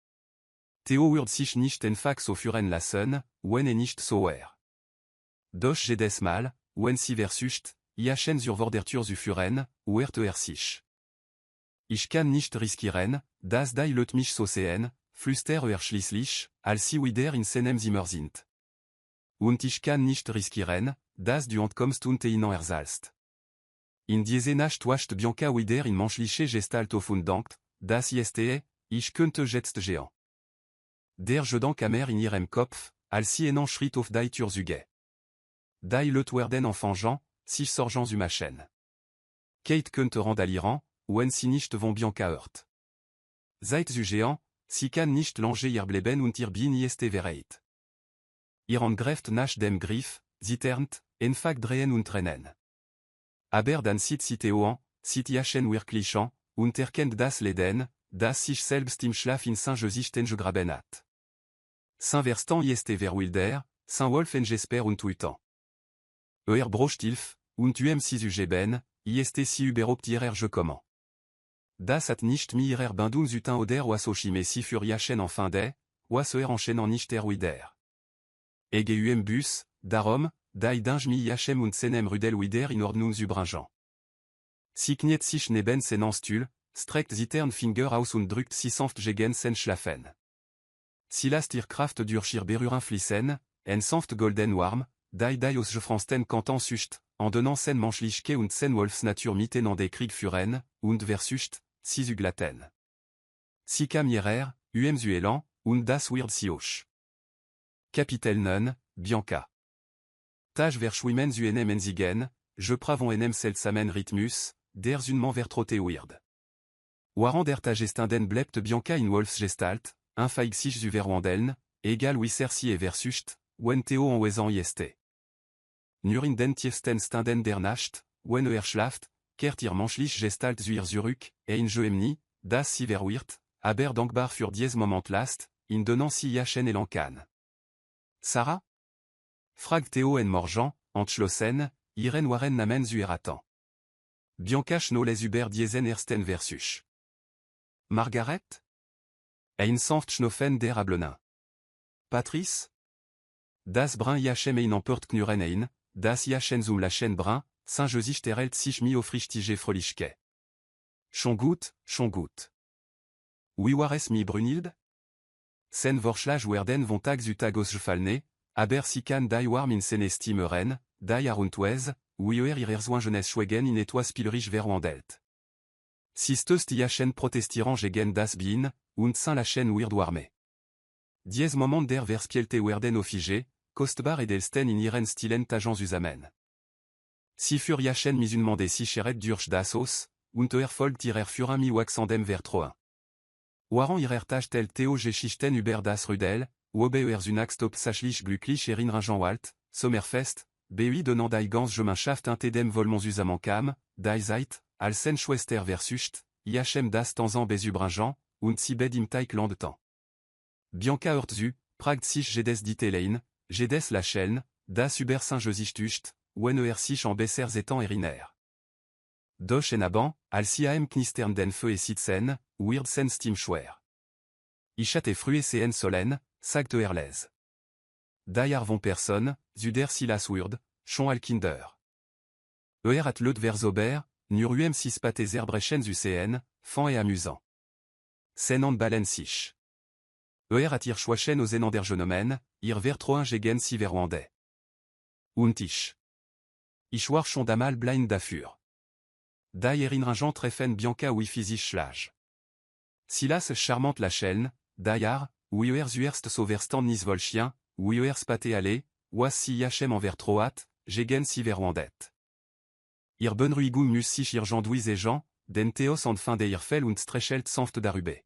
Theo wird sich nicht einfach so führen lassen, wenn nicht so Doch jedes Mal, wenn sie versucht, jachen zur Vordertür zu führen, wird sich. Ich kann nicht riskieren, dass die Leute mich so sehen, flüstert schließlich, als sie wieder in seinem Zimmer sind. Und ich kann nicht riskieren, dass du entkommst und ihnen erzahlst. In diese Nacht wacht Bianca wieder in menschliche Gestalt auf und denkt, das ist ich könnte jetzt gehen. Der Gedankenkammer in ihrem Kopf, als sie einen Schritt auf die Tür zugeht. Die Leute werden enfangeant, sich sorgen zu machen. Kate könnte randalieren, wenn sie nicht von Bianca hört. Seit zu gehen, sie kann nicht lange ihr bleiben und ihr Bein ist verreit. Ihr Angriff nach dem Griff, sie turnt, einfach drehen und rennen. Aber dann sieht sie Theo an, sieht jachen wirklich an, und erkennt das Leben, das sich selbst im Schlaf in Saint-Gesicht gegraben hat. Saint Verstan ist wilder, Saint Wolf j'espère und tuitan. Brocht hilf, und si geben, ist si überhaupt ihrer comment. Das hat nicht mit ihrer Bindung zutan oder was ochime si für jachen en fin de, was enchaînant nicht wieder. Bus, darum, die dinge mi jachem und senem rudel wider in Ordnung zu bringen. Sie kniet sich neben seinen Stuhl, streckt sie Finger aus und drückt sie sanft gegen sen Schlafen. Sie lasst ihr Kraft durch ihr Berühren fließen, en sanft golden warm, die aus Gefransten Kanton sucht, en donnant sen Menschlichkeit und sen Wolfsnatur mitten an des Krieg führen, und versucht, sie zu glatten. Sie kam ihrer, zu elan, und das wird sie auch. Kapitel 9, Bianca. Tage verschwimmen zu einem enzigen, je pravon einem seltsamen Rhythmus, der zunman vertrotte wird. Warand der Tagestanden bleibt Bianca in Wolfsgestalt, feig sich zu verwandeln, egal wie sie versucht, wenn Theo en wesen ist. Nur in den tiefsten Stunden der Nacht, wenn schlaft, kehrt ihr menschlich Gestalt zu ihr zurück, in Joemni, das sie verwirrt, aber dankbar für dies Moment last, in donnant sie jachen elan kann. Sarah? Fragt Theo en morgen, entschlossen, ihren waren namen zu erraten. Bianca schno les über diesen ersten versus. Margaret? Ein sanft schnoffen der Ablenin. Patrice? Das brun jachem ein empört knuren ein, das jachen zum lachen brun, Saint-Gesicht erhält sich mi aufrichtige Fröhlichkeit. Schon gut. Wie war es mi Brunhilde? Sen Vorschlag werden von Tag zu Tag ausgefallen, aber sie kann die warm in sen Estimeren, die Aruntwes, wie ihrer Soingenes schwegen in etwas spielerisch verwandelt. Sie stößt jachen protestieren gegen das Bien, und Saint lachen wird warme. Dies Moment der Verspielte werden aufige, kostbar edelsten in ihren Stilen tagen zusammen. Sie für jachen misunman des sicheret durch das Haus, und folgt ihrer Führer mi waxandem vertroen. Waren ihrer Tage tel Theo Geschichten über das Rudel, Wobe Zunagstop sachlich glücklich Erinnerungen Walt, Sommerfest, BUI donnant die ganz Gemeinschaft Tedem volmons zusammenkam, die Zeit, als sen Schwester versucht, jachem das Tanzan besubringen, und sie bed im Teig Landtan. Bianca hört zu, pragt sich jedes dit Elaine, jedes lachen, das über Saint-Gesicht ücht, wenn sich en bessers etan eriner. Doch en aban, als sie am knistern den Feu et sitzen, wird sen Stim schwer. Ich hatte frühe en solen, sagt les. Die von Person, zu der Silas wird, schon Alkinder. Hat le versober, nur sis pates erbrechen zu sehen, fan et amusant. Sen an balen sich. Hat ihr schwachen aux en der Genomen, ihr vertroen gegen si verwande. Und ich war schon damal blind dafür. Die Erinnerungen treffen Bianca wie physisch schlag. Silas charmante lachen, die wie zuerst so verstand nis volchien, wie spate alle, was si jachem en vertroat, gegen si verwandet. Ihr benruigum mus sich ihr jandouis Jean, den Theos en fin de fell und strechelt sanft darüber.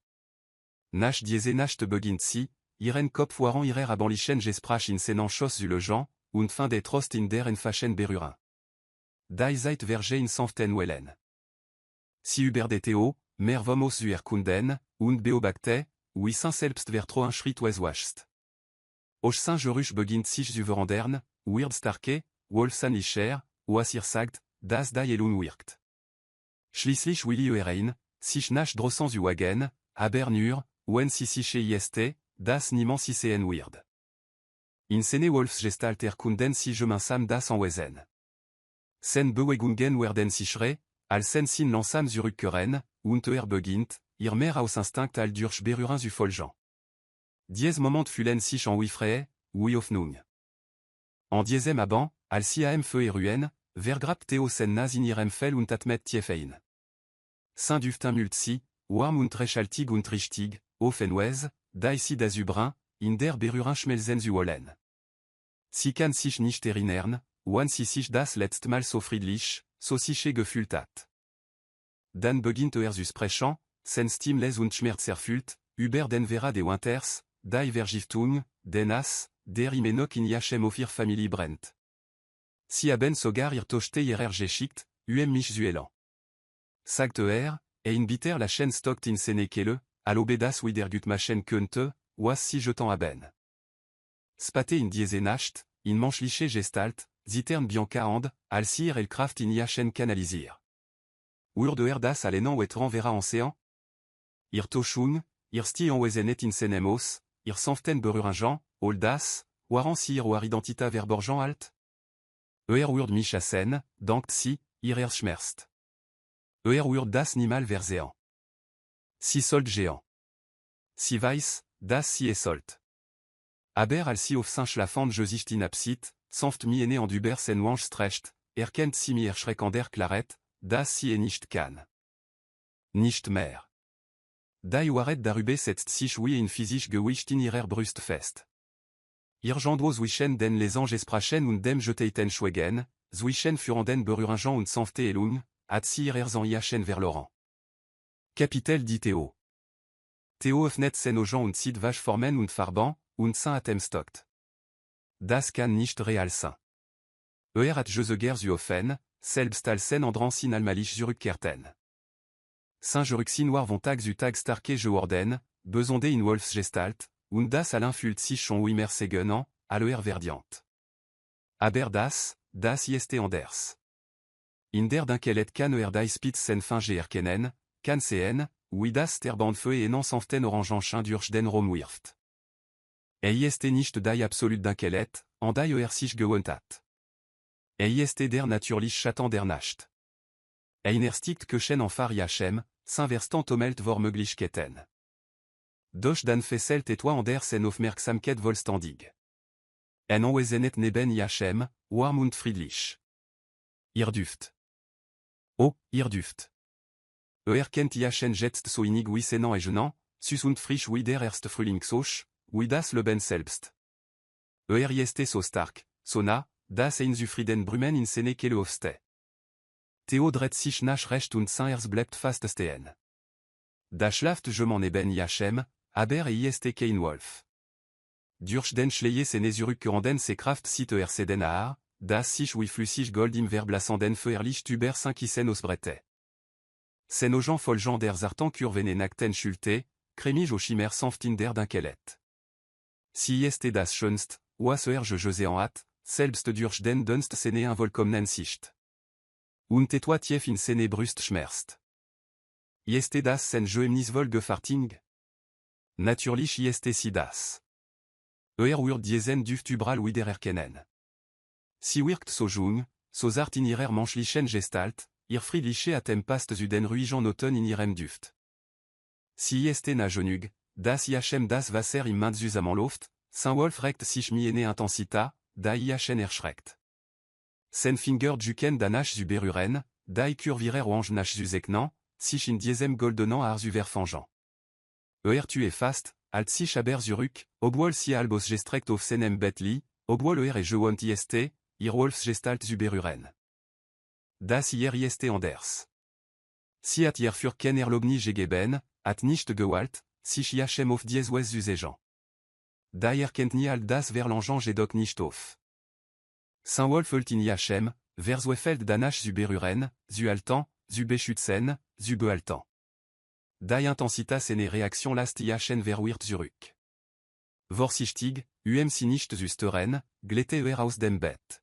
Nach diese Nacht beginnt sie, ihren Kopf waren ihrer abanlichen gesprach in seinen Schoss zu Jean, und fin de Trost in der Faschen berühren. Die Zeit verge in sanften Wellen. Sie über de Theo, mehr vom aus zu erkunden, und beobachten, wie sin selbst vertrauen Schritt wachst. Auch sin Geruch beginnt sich zu verändern, wird starke, wolfsanlicher, was ihr sagt, das die Elun wirkt. Schließlich will rein, sich nach drossen zu wagen, aber nur, wenn sie sich ist, das niemand si sehen wird. In seine Wolfsgestalt erkunden sie gemeinsam das Anwesen. Sen Bewegungen werden sichere, als sen sin langsam zurückkehren, und beginnt, ihr mehr aus Instinkt als durch Berühren zu folgen. Dies Moment fühlen sich en Wifree, wie Hoffnung. En diesem Abend, als sie am Feu ruhen, vergrabt Theo sen nas in ihrem Fell und atmet tiefein. Saint duftin multsi, warm und rechaltig und richtig, offenwes, da sie das Brun, in der Berühren schmelzen zu wollen. Sie kann sich nicht erinnern, wann sie sich das letzte Mal so friedlich, so sicher gefühlt hat. Dann beginnt zu sprechen, sen stimmles und schmerzerfüllt, über den Vera de Winters, die Vergiftung, den Hass, der im Enoch in Yachem auf ihr Familie brennt. Sie haben sogar ihr Tochte ihrer geschickt, mich zu elan. Sagt in bitter la chaîne stockt in sene kelle, alobedas widergut machen könnte, was sie jetant haben. Spate in diese Nacht, in menschliche Gestalt, zitern bianca and, als ihr el Kraft in Yachem kanalisier. Das allenan wetran vera Océan? Ihr Tochung, ihr sti en wezenet in senemos, ihr sanften beruringen, oldas, waren sie war identita verborgen alt? Mich assen, dankt sie, ihr schmerzt. Das nimal verzean. Si sold géant. Si weiß, das sie solt. Aber als sie auf sin schlafand Gesicht inapsit, sanft mi ene en duber sen wange strecht, erkennt sie mi schreck an der Klaret, das sie nicht kann. Nicht mehr. Die waret darüber setzt sich wie in physisch gewicht in ihrer Brust fest. Ihr Jandros wischen den les anges sprachen und dem jeteiten schwegen, zwischen furanden beruringen und sanfte elung, at sie ihrer en Yachem vers Laurent. Capitel dit Theo. Theo öffnet sen Augen und zieht vache formen und farban, und saint atem stockt. Das kann nicht real sein. Hat Jeseger zu offen, selbst als sen andransin almalich zurückkehrten. Saint Jeruxin war von Tag zu Tag starke geworden, besonde in Wolfsgestalt, und das allein fühlt sich schon immer segen, aller verdiant. Aber das ist anders. In der Dunkelheit kann die Spitz sen finge erkennen, kann sehen, wie das der Bandfeu en sanften orangenschein durch den Raum wirft. Ist nicht die absolut Dunkelheit, an die sich gewohnt hat. Ist der natürlich Schatten der Nacht. Erstickt Köchen en Far Yachem, Saint Verstant Omelt vor Möglichkeiten. Doch dann fesselt etwa an der sen Aufmerksamkeit vollständig. En Anwesenheit neben Yachem, warm und friedlich. Ihr Duft. Oh, ihr Duft. Kennt Yachem jetzt so innig wie senant et genant, süß und frisch wie der erste Frühlingsosch, wie das Leben selbst. Ist so stark, so nah, das ein zufrieden Brümen in sene kelle aufste. Theo dreht sich nach recht und sein bleibt fast stehen. Da schlaft je m'en neben Yachem, aber ist kein Wolf. Durch den Schleier sene zurückkehrenden se Kraft sieht den Haar, das sich wie flüssig Gold im verblassenden Feuerlicht über sein Kissen ausbrette. Sen Augen folgen der zartan kurvene nakten schulte, cremig au chimère sanft in der Dunkelheit. Si ist das schönst, was Gesean hat, selbst durch den Dunst sene ein vollkommenen Sicht. Und etwa tief in sene Brust schmerzt. Ist das sen Geheimnis wohl gefarting? Natürlich ist si das. Wird diesen Duft überall wieder erkennen. Sie wirkt so jung, so zart in ihrer menschlichen Gestalt, ihr friedliche Atem passt zu den ruhigen Noten in ihrem Duft. Sie ist na genug, das Yachem das Wasser im Mund zusammen Luft, Saint Wolf regt sich mi ene Intensita, da Yachem erschreckt. Sen Finger juken danach zu beruren, da curvirer orange nach zu seknan, sich in diesem goldenan ar zu verfangen. Tu fast, als sich aber zurück, obwohl sie albos gestreckt auf seinem Bettli, obwohl gewohnt ist, ihr Wolfsgestalt zu beruren. Das ist anders. Sie hat ihr für ken erlobni gegeben, hat nicht gewalt, sich Yachem auf dies wes zu segen. Da kennt nie all das verlangen jedoch nicht auf. Saint Wolf in Yachem, vers Wefeld danach zu beruren, zu altan, zu beschützen, zu behalten. Die Intensitas eine Reaktion last IHN verwirrt Zurück. Vorsichtig, si nicht züsteren, glätte aus dem Bett.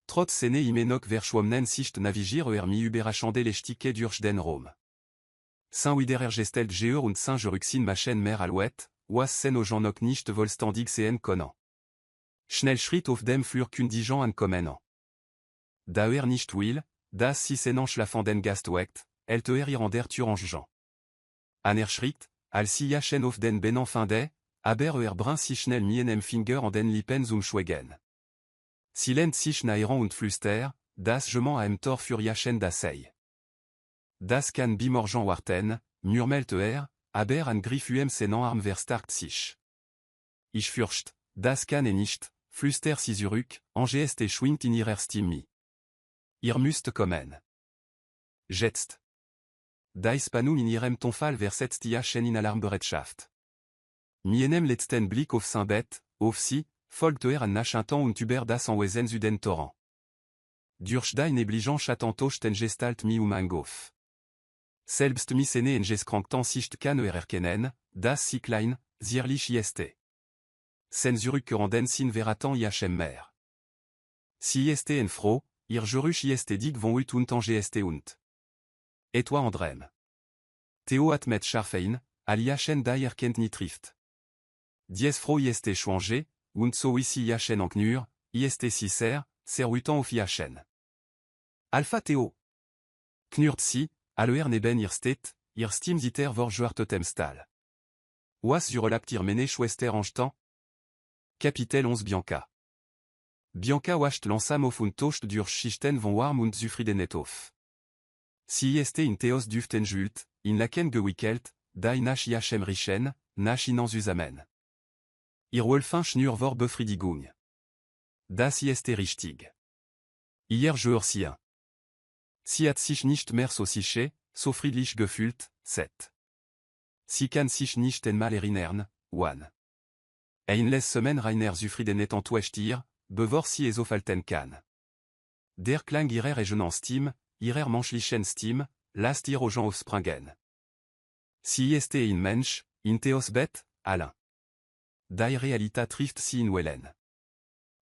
Trotz sene imenok verschwomnen sicht navigier mi überraschende Lechtige durch den Raum. Saint widerer gestelt geur und Saint Geruxin machen mer Alouette, was sen o Jean noch nicht vollständig sehen können. Schnell Schritt auf dem Flur kundigen ankommen. Da nicht will, das si senanch la fanden gastweckt, el te ir der turangeant. Aner Schritt, al si jachen auf den Benan finde, aber brun si schnell mienem Finger an den Lippen schwegen. Silent sich naeran und flüster, das Jement am Tor für jachen dasei. Das kann bimorgent warten, murmelt aber an Griff senan arm verstärkt sich. Ich fürcht, das kann nicht, flüster si zurück, angest schwingt in ihrer Stimme. Ihr müsst kommen. Jetzt. Dies panum in ihrem Tonfall versetzt jachen in Alarmbereitschaft. Mienem letzten Blick auf sein Bett, auf sie, folgt an nachchantant und über das Anwesen den Torrent. Durch die Nebligen chattantoch ten Gestalt mi Mangof. Selbst mi sene en geskrankt sicht kann erkennen, das si klein, zierlich ist. Sen zurückgeranden sin veratan iachem mer. Si ist en froh, ihr Geruch ist dig von ut und angest und. Et toi Andrem. Theo atmet scharfein, al iachen da erkennt ni trift. Dies froh ist changé, und so ici iachen en knur, ist si serrutant auf iachen. Alpha Theo. Knurt si, aller neben ihr steht, ihr stim ziter vor Temstal. Was jurelapt ihr mene schwester angetan? Capitel 11 Bianca. Bianca wacht langsam auf und tocht durch Schichten von warm und zufriedenet auf. Si ist in Theos duften jult, in laken gewickelt, die nach iachem richen, nach inan zusammen. Ihr Wolfin schnur vor Befriedigung. Das ist richtig. Hier jeur sien. Si hat sich nicht mehr so sicher, so friedlich gefühlt, set. Si kann sich nicht einmal erinnern, one. Ein les Semaine reiner zufriedenet entuechtir, bevor si eso falten kann. Der Klang ihrer Regionen Stim, ihrer Menschlichen Stim, last ihr Ogen aufsprangen. Si ist in Mensch, in Theos Bet, Alain. Die Realität trifft si in Wellen.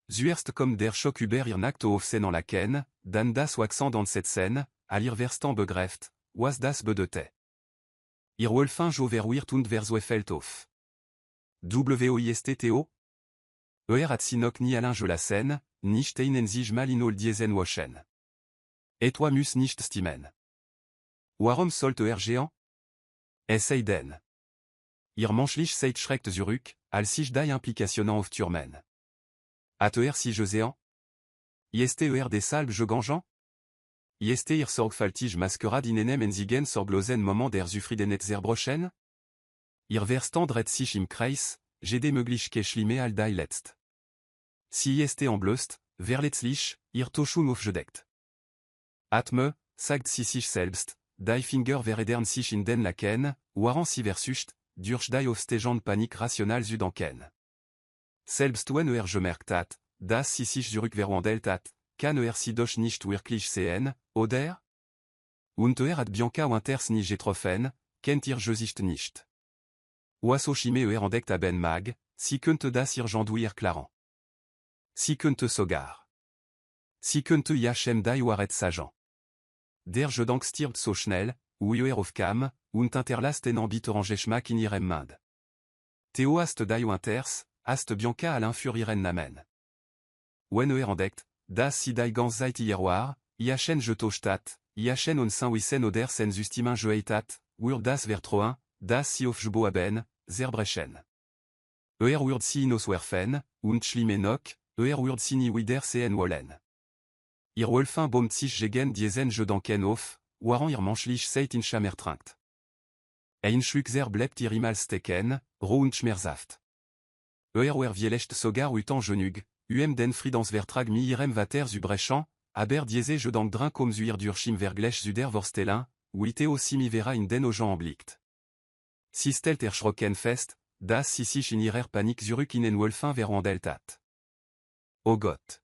Zuerst kommt der Schock über ihr Nackt aufsehen en laken, dann das Waxen dans cette scène, al ihr Verstan begreift, was das bedeutet. Ihr Wolfin jo verwirrt und verzweifelt auf. WOISTTO? Hat si noch nie Alain je la scène, nicht einen sich mal in ol diesen waschen. Et toi mus nicht stimmen. Warum sollte géant? Sei den. Ihr menschlich seit schreckt zurück, al sich die implicationant auf Turmen. At si je géant? Ist des salbes je gangeant? Ist ihr sorgfaltig maskerad in enem enzigen sorblosen moment der zufriedenet zerbrochen? Ihr Verstand red sich im Kreis, jede Möglichkeit schlimme al die letzt. Si ist en blöst, verletzlich, ihr Toschun aufgedeckt. Atme, sagt si sich selbst, die Finger veredern sich in den Laken, waren si versucht, durch die aufstehende Panik rational zudanken. Selbst wenn gemerkt hat, dass si sich zurückverwandelt hat, kann si doch nicht wirklich sehen, oder? Und hat Bianca winters nie getroffen, kennt ihr Gesicht nicht. Was chime entdeckt haben mag, si könnte das irgendwie erklären. Si könnte sogar. Si könnte iachem die Wahrheit sagen. Der Gedank stirbt so schnell, aufkam, und hinterlasst en bitteren Geschmack in ihrem Mind. Theo hast die winters, hast Bianca Alain für ihren Namen. Wenn entdeckt, dass si die ganz seit hier war, iachen je tochtat, iachen on saint wissen oder sen justimin je heitat, das vertroin, das si auf jbo haben, zerbrechen. Wird si inos werfen, und schlimme nok, wird si nie wieder sehen wollen. Ihr Wolfin bomt sich gegen diesen je danken auf, waren ihr menschlich seit in Schamer trankt. Ein Schluckser bleibt ihr imal stecken, roh und schmerzhaft. Wielecht sogar utan genug, den Friedensvertrag mi irem vater zubrechan, aber diese je dank drin comme zuir durchim verglech zuder vorstelin, ite aussi mi vera in den ogen anblickt. Si stelt erschrocken fest, das si sich in ihrer Panik zurück in en Wolfin verwandelt. Oh Gott.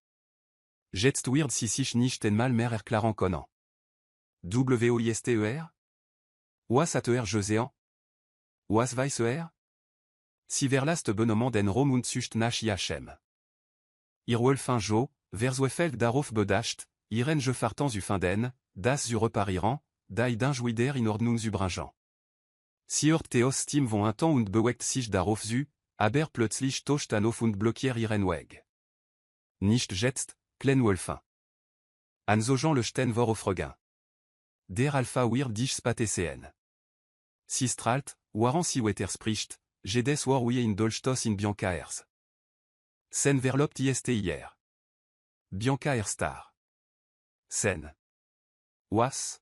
Jetzt wird si sich nicht einmal mehr erklaren können. WOISTER? Was hat er gesehen? Was weiß er? Si verlast benommen den Rom und Sücht nach Iachem. Wolf jo, verzwefeld darauf bedacht, iren je fartans u finden, das zu reparieren, dai d'un jouider in ordnung zu bringen. Si Theos Steam vont un temps und bewegt sich darauf zu, aber plötzlich tocht an auf und blockier ihren Weg. Nicht jetzt, klein Wolfen. An so Jean le Sten vor aufregen. Der Alpha wir dich spatecen. Si stralt, waren si wetter spricht, jedes war wie in Dolstos in Bianca ers. Sen verlopt ist hier. Bianca star. Sen. Was?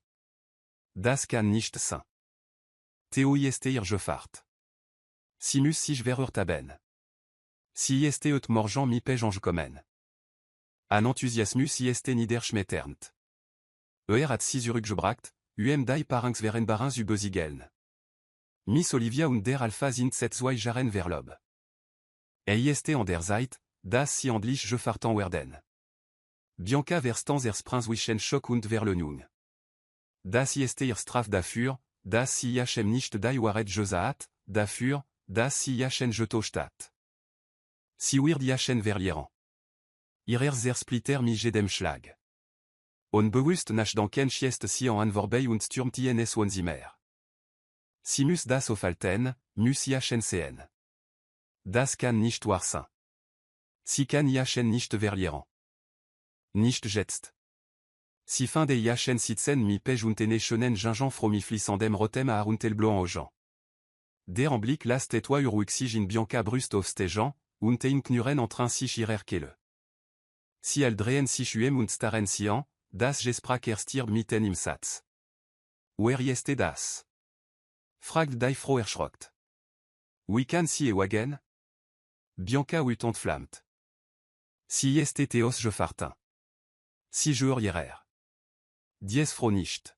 Das kann nicht sein. Theo ist je fart. Simus sich verur taben. Si ist et morgen mi pejange kommen. An enthusiasmus ist niederschmetternd. Hat si gebracht, dai parangs veren barins u besigeln. Miss Olivia und der Alpha sind zwei jaren verlob. Ist an der Zeit, das si andlich je fartan werden. Bianca verstans springs wischen schock und verlenung. Das ist straf dafür, das si Iachem nicht dai waret Josaat, dafür, das si Iachem je tochtat. Si wird Iachem verlieren. Ihrer splitter mi jedem Schlag. Unbewusst nach danken schiest si en anvorbei und stürmt ins Wohnzimmer. Simus das aufhalten, muss Iachem sehen. Das kann nicht wahr sein. Si kann Iachem nicht verlieren. Nicht jetzt. Si fin de Iachem sitzen mi pej und ene schönen gingen fromi flissandem rotem a aruntel blanc au Jean. Der Anblick last etwa uruxig in Bianca brust auf Stejan, und ein knuren en train sich ihrer Kelle. Si al drehen sich und staren sian, das gesprach stirb mitten im Satz. Wer ist das? Fragt dai froh erschrockt. Wie kann sie wagen? Bianca ut entflammt. Si ist Theos je fartin. Si je hurierer. Dies froh nicht.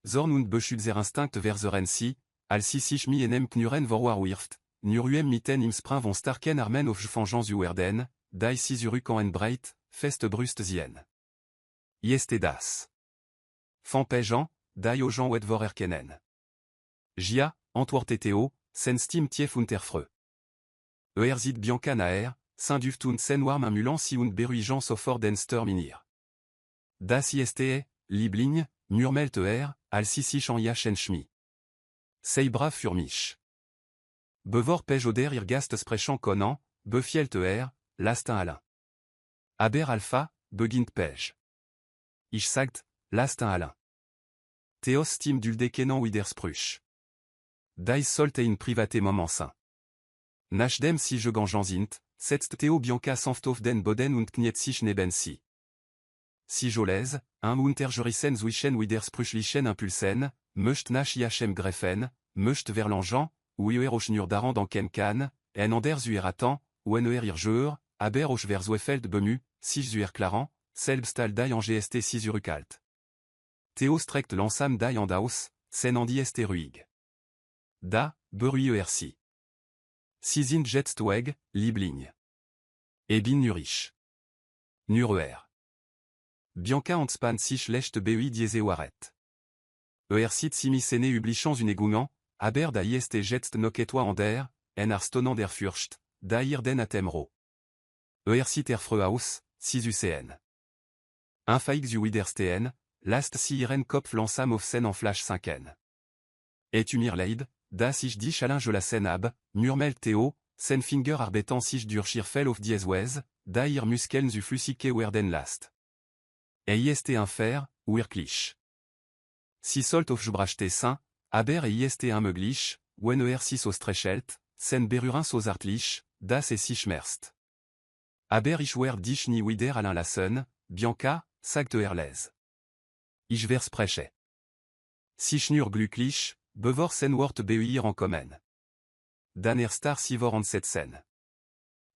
Zorn und beschützer instinct verzeren si, al si sich mi enem knuren vorwar wirft, nuruem mitten im sprin von starken armen auf fangens u werden, dai si zurück en breit, fest brust zien. Ist das. Fan pejan, dai o Jean wet vor erkennen. Gia, antworte Theo, sen stim tief und erfreux. Zit Bianca naer, saint duft und sen warm amulant si und beruigeant sofort den Störminir. Das ist Liebling, murmelt al si sich en Iachem schmi. Sei brav für mich. Bevor pej oder irgast sprechant conan, befielt lastin Alain. Aber Alpha, beginnt pej. Ich sagt, lastin Alain. Theos stim duldekenan widerspruch. Dais sollte in private moment sain. Nachdem si je gangen sind, setzt Theo Bianca sanftof den boden und kniet sich neben si. Si jolez, unterjurissen zwischen widersprüchlichen impulsen, möcht nach Iachem greffen, möcht verlangen, ou eroschnur daran dans ken kan, en anders ueratan, ou en irjeur, aber och verzwefeld bemu, sich claran, selbstal dai en gst si urukalt. Theo strekt lansam dai en daus, sen andi este ruig. Da, berui si. Si sind jetzt weg, Liebling. Bin nurich. Nuruer. Bianca ontspan sich lecht bui diese waret. Sit simi sene ublichans unegungan, aber da ist jetzt noketwa en der, en arstonan der Fürst, da den atemro. Sit erfreux aus, sis ucn. Infaix widerstehen, last si iren kopf lansam auf sen en flash 5en. Et umir leid, das ich dich Alain je la sen ab, murmel Theo, sen finger arbetan sich dur schirfel auf dieswez, da ir muskeln zu flussike werden last. Ist un fer, wirklich. Si solt auf gebrachte sein, aber ist un möglich, wenn sis ostreschelt, sen berurins aus artlich, das si schmerzt. Aber ich werd dich nie wieder Alain lassen, Bianca, sagt les. Ich verspreche. Si schnur glücklich, bevor sen wort beuir en kommen. Dan star si vor an cette scène.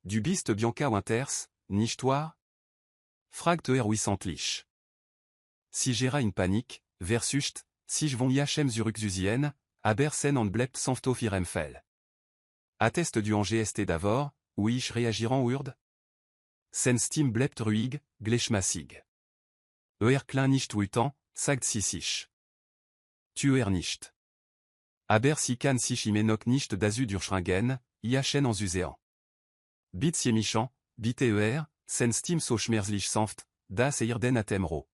Du bist Bianca winters, nicht wahr? Fragt wissentlich. Si gera in panique, versucht, si je von Iachem zurückzusien, aber sen an blebt sanftof irem fel. Atteste du en gst davor, oui ich reagiran urd? Sen stim blebt ruhig, gleichmassig. Klein nicht wutan, sagt si sich. Tu nicht. Aber si kann sich imenok nicht dazu durchringen, IHN en Zusean. Bit siemichan, bit sen stim so schmerzlich sanft, das irden atemro.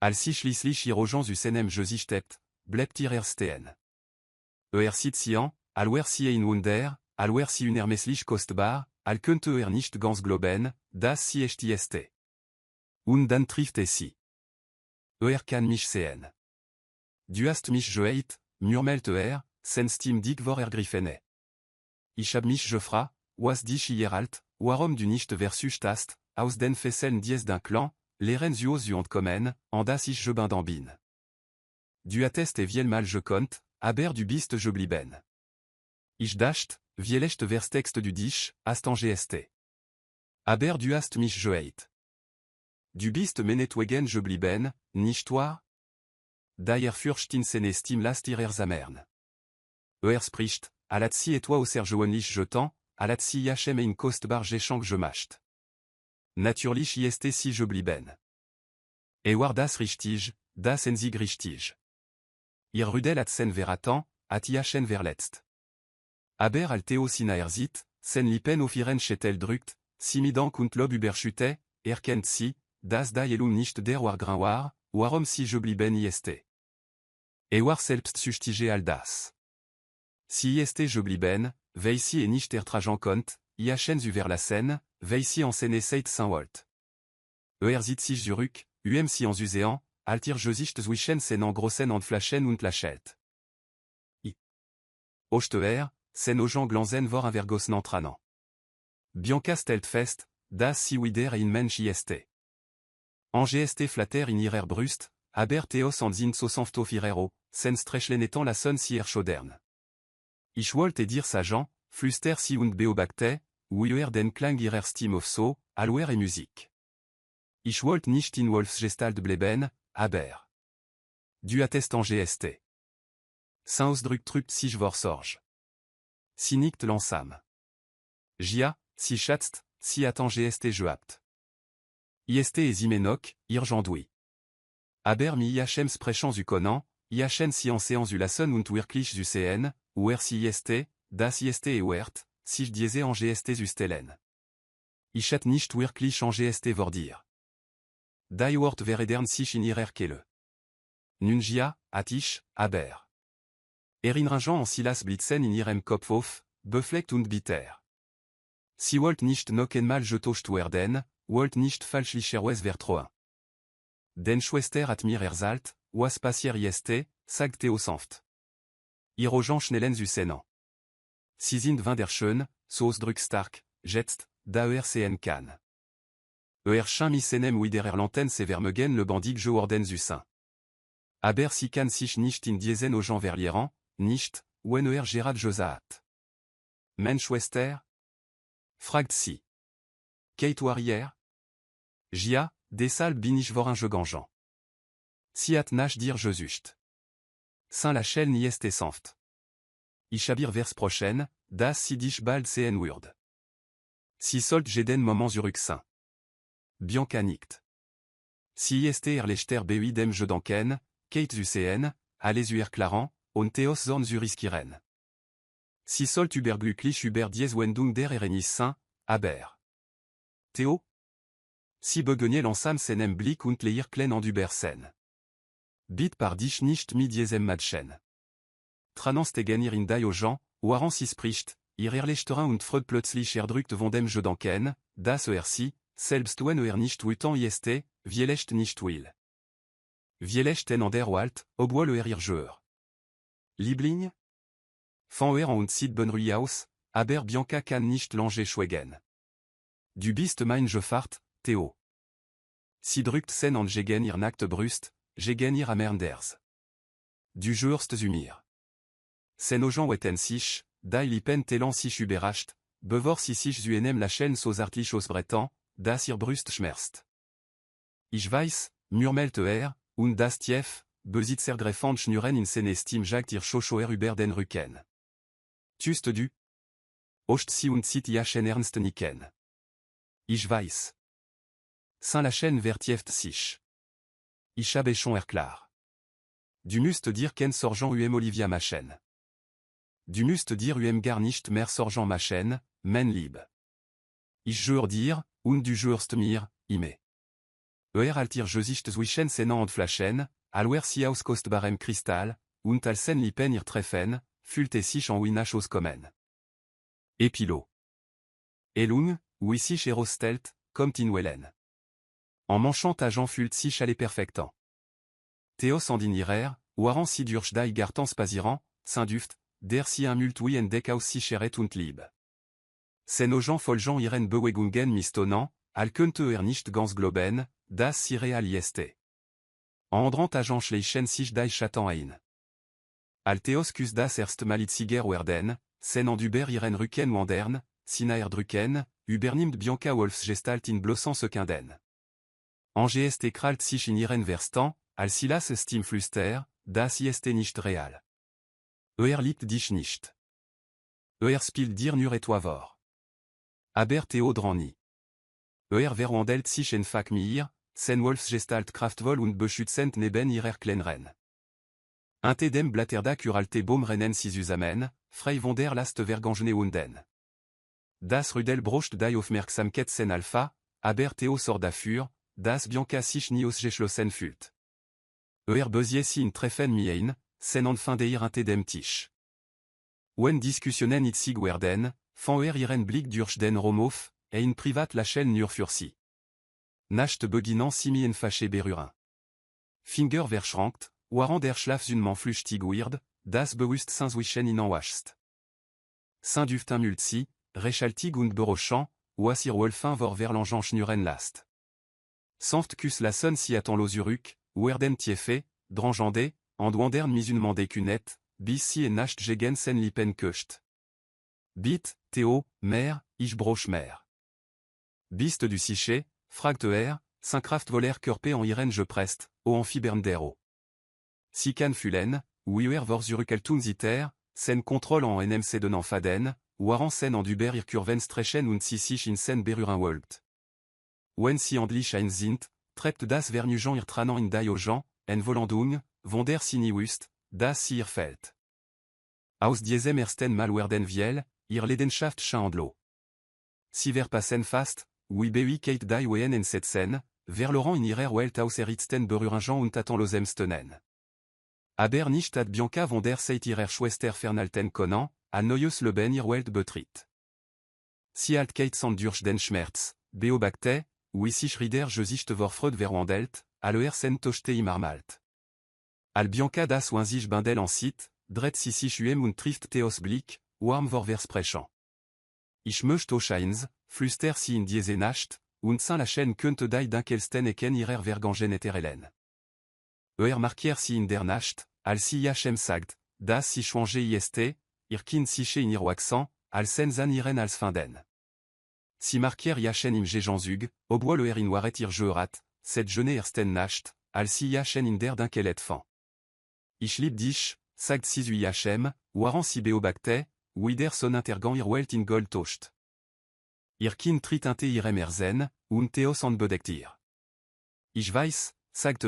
Al sich lislich irojan zu senem jesistept, blebt ersten. Sit sian, alwer si ein wunder, alwer si unermeslich kostbar, al könnte nicht ganz globen, das si st. Und dann trifft si. Kann mich sehen. Du hast mich gehört, murmelt sen stim dick vor ergriffene. Ich hab mich gefragt, was dich hier alt, warum du nicht versus tast, aus den Fesseln dies d'un Clan, leren zuos zu entkommen, en das ich je bin. Du attest et viel mal je konnt, aber du bist je blieben. Ich dacht, vielecht vers texte du dich, hast en gst. Aber du hast mich gehört. Du bist menetwegen je blieben, nicht wahr? Daher fürchten sene stim last ihrer zamern. Spricht, alatsi et toi au sergeonlich jetant, alatsi yachem ein kostbar géchank je macht. Natürlich ist si je blieben. War das richtig, das enzig richtig. Ir rudel at sen veratan, at yachen verletzt. Aber alteo sinaerzit, sen lipen offiren chetel drukt, simidan kunt lob überschütte, erkennt si, das da elum nicht der war gran war, warum si je blieben ist. War selbst sustige al das. Si ist je blieben, veisi et nicht ertragen kont, yachen zu vers la scène, veisi en scène seit Saint-Wolt. Zit sich zurück, si en Zusean, altir jesicht zwischen sen en grossen und flaschen und lachet. Sen ojan glanzen vor invergos n'entranan. Bianca stelt fest, das si wider in mensch ist. En gst flatter in irer brust, aber theos en zin so sanfto firero, sen strechle netan la son si chodern. Ich wollte dir sagen, fluster si und beobacte, uer den klang irer stim of so, alwer et musik. Ich wollte nicht in Wolfsgestalt bleben, aber. Du attest en gst. Sausdrück trupt sich vor sorge. Si nict l'ensam. Jia, si schatzt, si attend gst je apt. Ist et zimenok, irgendoui. Aber mi iachem sprechant zu konan, iachen si en séance zu lassen und wirklich zu cn, si ist, das ist et wert, si je diese en gst zu stellen. Ich hat nicht wirklich en gst vor dir. Die Wort veredern sich in ihrer Kehle. Nungia, atisch, aber. Erinrangeant en silas blitzen in ihrem Kopf auf, befleckt und bitter. Si wollt nicht noch einmal getauscht werden, wollt nicht falschlicherweise vertrauen. Den Schwester at mir erzalt, was passier ist, sagt Theo sanft. Irojan schnellen zu senan. Sie sind wunderschön, so ausdrück stark, jetzt, da cn kann. Schein mi senem widerer l'antenne se vermegen le bandig je worden zu sein. Aber si kann sich nicht in diesen ojan verlieren, nicht, wenn Gerard Josaat. Mensch Wester? Fragt si. Kate Warrier? Jia, desal bin ich vor un je gangeant. Si at nach dir je zucht. Saint Lachel ni est sanft. Ich habir vers prochaine, das si dich bald cn wurd. Si sollt jeden moment zurück sein. Bianca nicht. Si ist lechter b8 dem je danken, Kate zu cn, allez claran, und theos zorn zu riskiren. Si sollt überglücklich über dies wendung der erenis saint, aber. Theo? Si begenier l'ensam senem blick und leir klen en dubersen. Bit par dich nicht mi diesem matchen. Tranans tegenir in die ojan, waren si spricht, ihr lechteren und freud plötzlich erdrückt von dem je danken, das si, selbst wenn nicht wutan ist, vielecht nicht will. Vielecht en der Walt, obwohl ihr jeur. Liebling? Van und sid benruiaus, aber Bianca kann nicht lange schweigen. Du bist mein Gefahrt, Theo. Si drückt sen an gegen ihr nackt brust, gegen ihr amerders. Du jurst zu mir. Sen ojan wetten sich, die lipen telan sich überrascht, bevor si sich zu enem la chaîne so zartlich ausbretan, das ihr Brust schmerzt. Ich weiß, murmelt und das tief, besitzer greffant schnuren in sen estim jagt ihr schochoer über den Rücken. Tust du? Ocht si und sit iachen ernst nicken. Ich weiß. Saint Lachen vertieft sich. Ich habe schon erklar. Du musst dir ken sorgent Olivia Machen. Du musst dir gar nicht mehr sorgent Machen, men lieb. Ich jure dir, und du jurst mir, ime. Altir Gesicht zwischen Sennen und Flaschen, alwer si aus kostbarem Kristall, und alsen lipen ihr treffen, füllt sich en winach aus kommen. Epilo. Elung, oui sich erostelt, kommt in wellen. En manchant agent fult sich alle perfectant. Theos andinirer, waran si durch dai gartan spaziran, Saint-Duft, der si un mult oui en dec aus si cheret und lieb. Sen ogen folgen iren bewegungen mistonant, al könnte nicht ganz globen, das si real ist. Andrant agent schleichen sich dai chatan ein. Al theos cus das erst malitziger werden, sen en duber iren ruken wandern, sinaer druken, übernimmt Bianca Wolfs gestalt in blossant sekinden. Angest kralt sich in iren verstan, al silas stim fluster, das ist nicht real. Liebt dich nicht. Spielt dir nur etwa. Aber Theo drani. Verwandelt sich en fak mir, sen Wolfs gestalt kraftvoll und beschützend neben ihrer Kleinren. Inte dem blatterda curalte baum rennen si zusammen, frei von der last vergangene unden. Das Rudel brocht dai aufmerksamkeit sen alpha, aber Theo sort dafür, das Bianca sich nie ausgeschlossen fühlt. Bezier si in treffen miein, sen enfin deir inte dem Tisch. Wen discussionen itzig werden, fan iren blick durch den Romof, in privat lachen nur für si. Nacht beginnant simi en fâché berurin. Finger verschrankt, waran der Schlafsünman flüchtig weird, das bewusst Saint-Zwischen in anwachst. Saint-Duft multi, rechaltig und berochant, oasir wolfin vor verlangeant schnuren last. Sanft cus la sonne si attend l'osuruk, werden tiefe, drangendé, andouandern misunman décunet, bis si en nacht gegen sen lipen köcht. Bit, Théo, mère, ich broche mère. Bist du siché, fragt Saint-Kraft voler körpe en iren je prest, o amphibernderro. Sican fulen, ouier vorzurukeltun ziter, sen contrôle en NMC de faden, waran sen en duber ir kurven strechen und sich in sen berurin wolpt. Wen si andlich ein sind, trept das vernujan ir tranan in dai ojan, en volandung, vonder siniwust, das si ir felt. Aus diesem ersten mal werden viel, ir Leidenschaft chandlo. Si ver passen fast, oui bewi Kate dai ween en setsen, ver Laurent in irer welt aus eritzten beruringen und attend losem stenen. Aber nicht ad Bianca von der seit irer Schwester fernalten konan, an neues leben ir welt betrit. Si alt Kate sand durch den Schmerz, beobacte, oui sich rider Gesicht vorfreud verwandelt, al sen tochte im armalt. Al Bianca das winzig bindel en sit, dret si sich und trift Theos blick, warm vor versprechant. Ich möcht o scheins, fluster si in diese Nacht, und saint la chaîne könnte dai dunkelsten eken irer vergangen eterelen. Markier si in der Nacht, al si yachem sagt, das si schwange ist, irkin siche in ir waxan, al sen zan iren als finden. Si markier yachem im jejanzug, oboi le in waret ir jeurat, set jeune ersten Nacht, al si yachem in der dunkelet fan. Ich lieb dich, sagt si zu yachem, waran si beobacte, wider son intergan ir welt in gold tocht. Irkin tritinte irem erzen, und Theos an bedektir. Ich weiß, sagt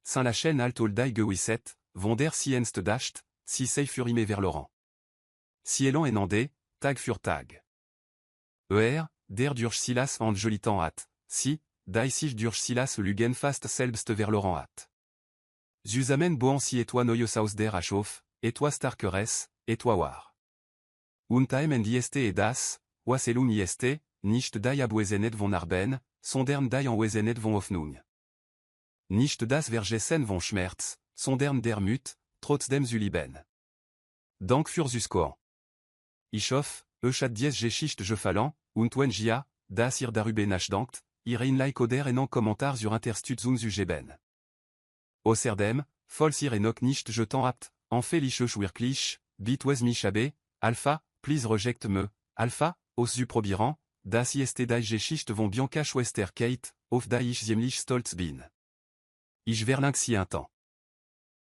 saint la chaîne alt oldai gewisset, vonder si enst dacht, si sei furime vers Laurent. Si elan enandé, tag fur tag. Der durch silas and jolitan hat, si, dai sich durch silas lugen fast selbst vers Laurent hat. Zusammen boan si et toi neues aus der achauf, et toi starkeres, et toi war. Untaim en dieste et das, was elum ieste, nicht dai abuezenet von arben, sondern dai en wezenet von ofnung. Nicht das vergessen von Schmerz, sondern der Mut, trotzdem zu lieben. Dank für Zuskoan. Ich hoffe, chat dies geschicht je fallan, und wenn ja, das ir darüber nachdenkt, ir in like oder en Kommentar sur Interstützung zu geben. Außerdem, falls ihr noch nicht getan habt, empfehle wirklich, bitwes mich habe, Alpha, please reject me, Alpha, aus zu probieren, das ist die Geschichte von Bianca Schwester Kate, auf die ich ziemlich stolz bin. Ich verlang si un temps.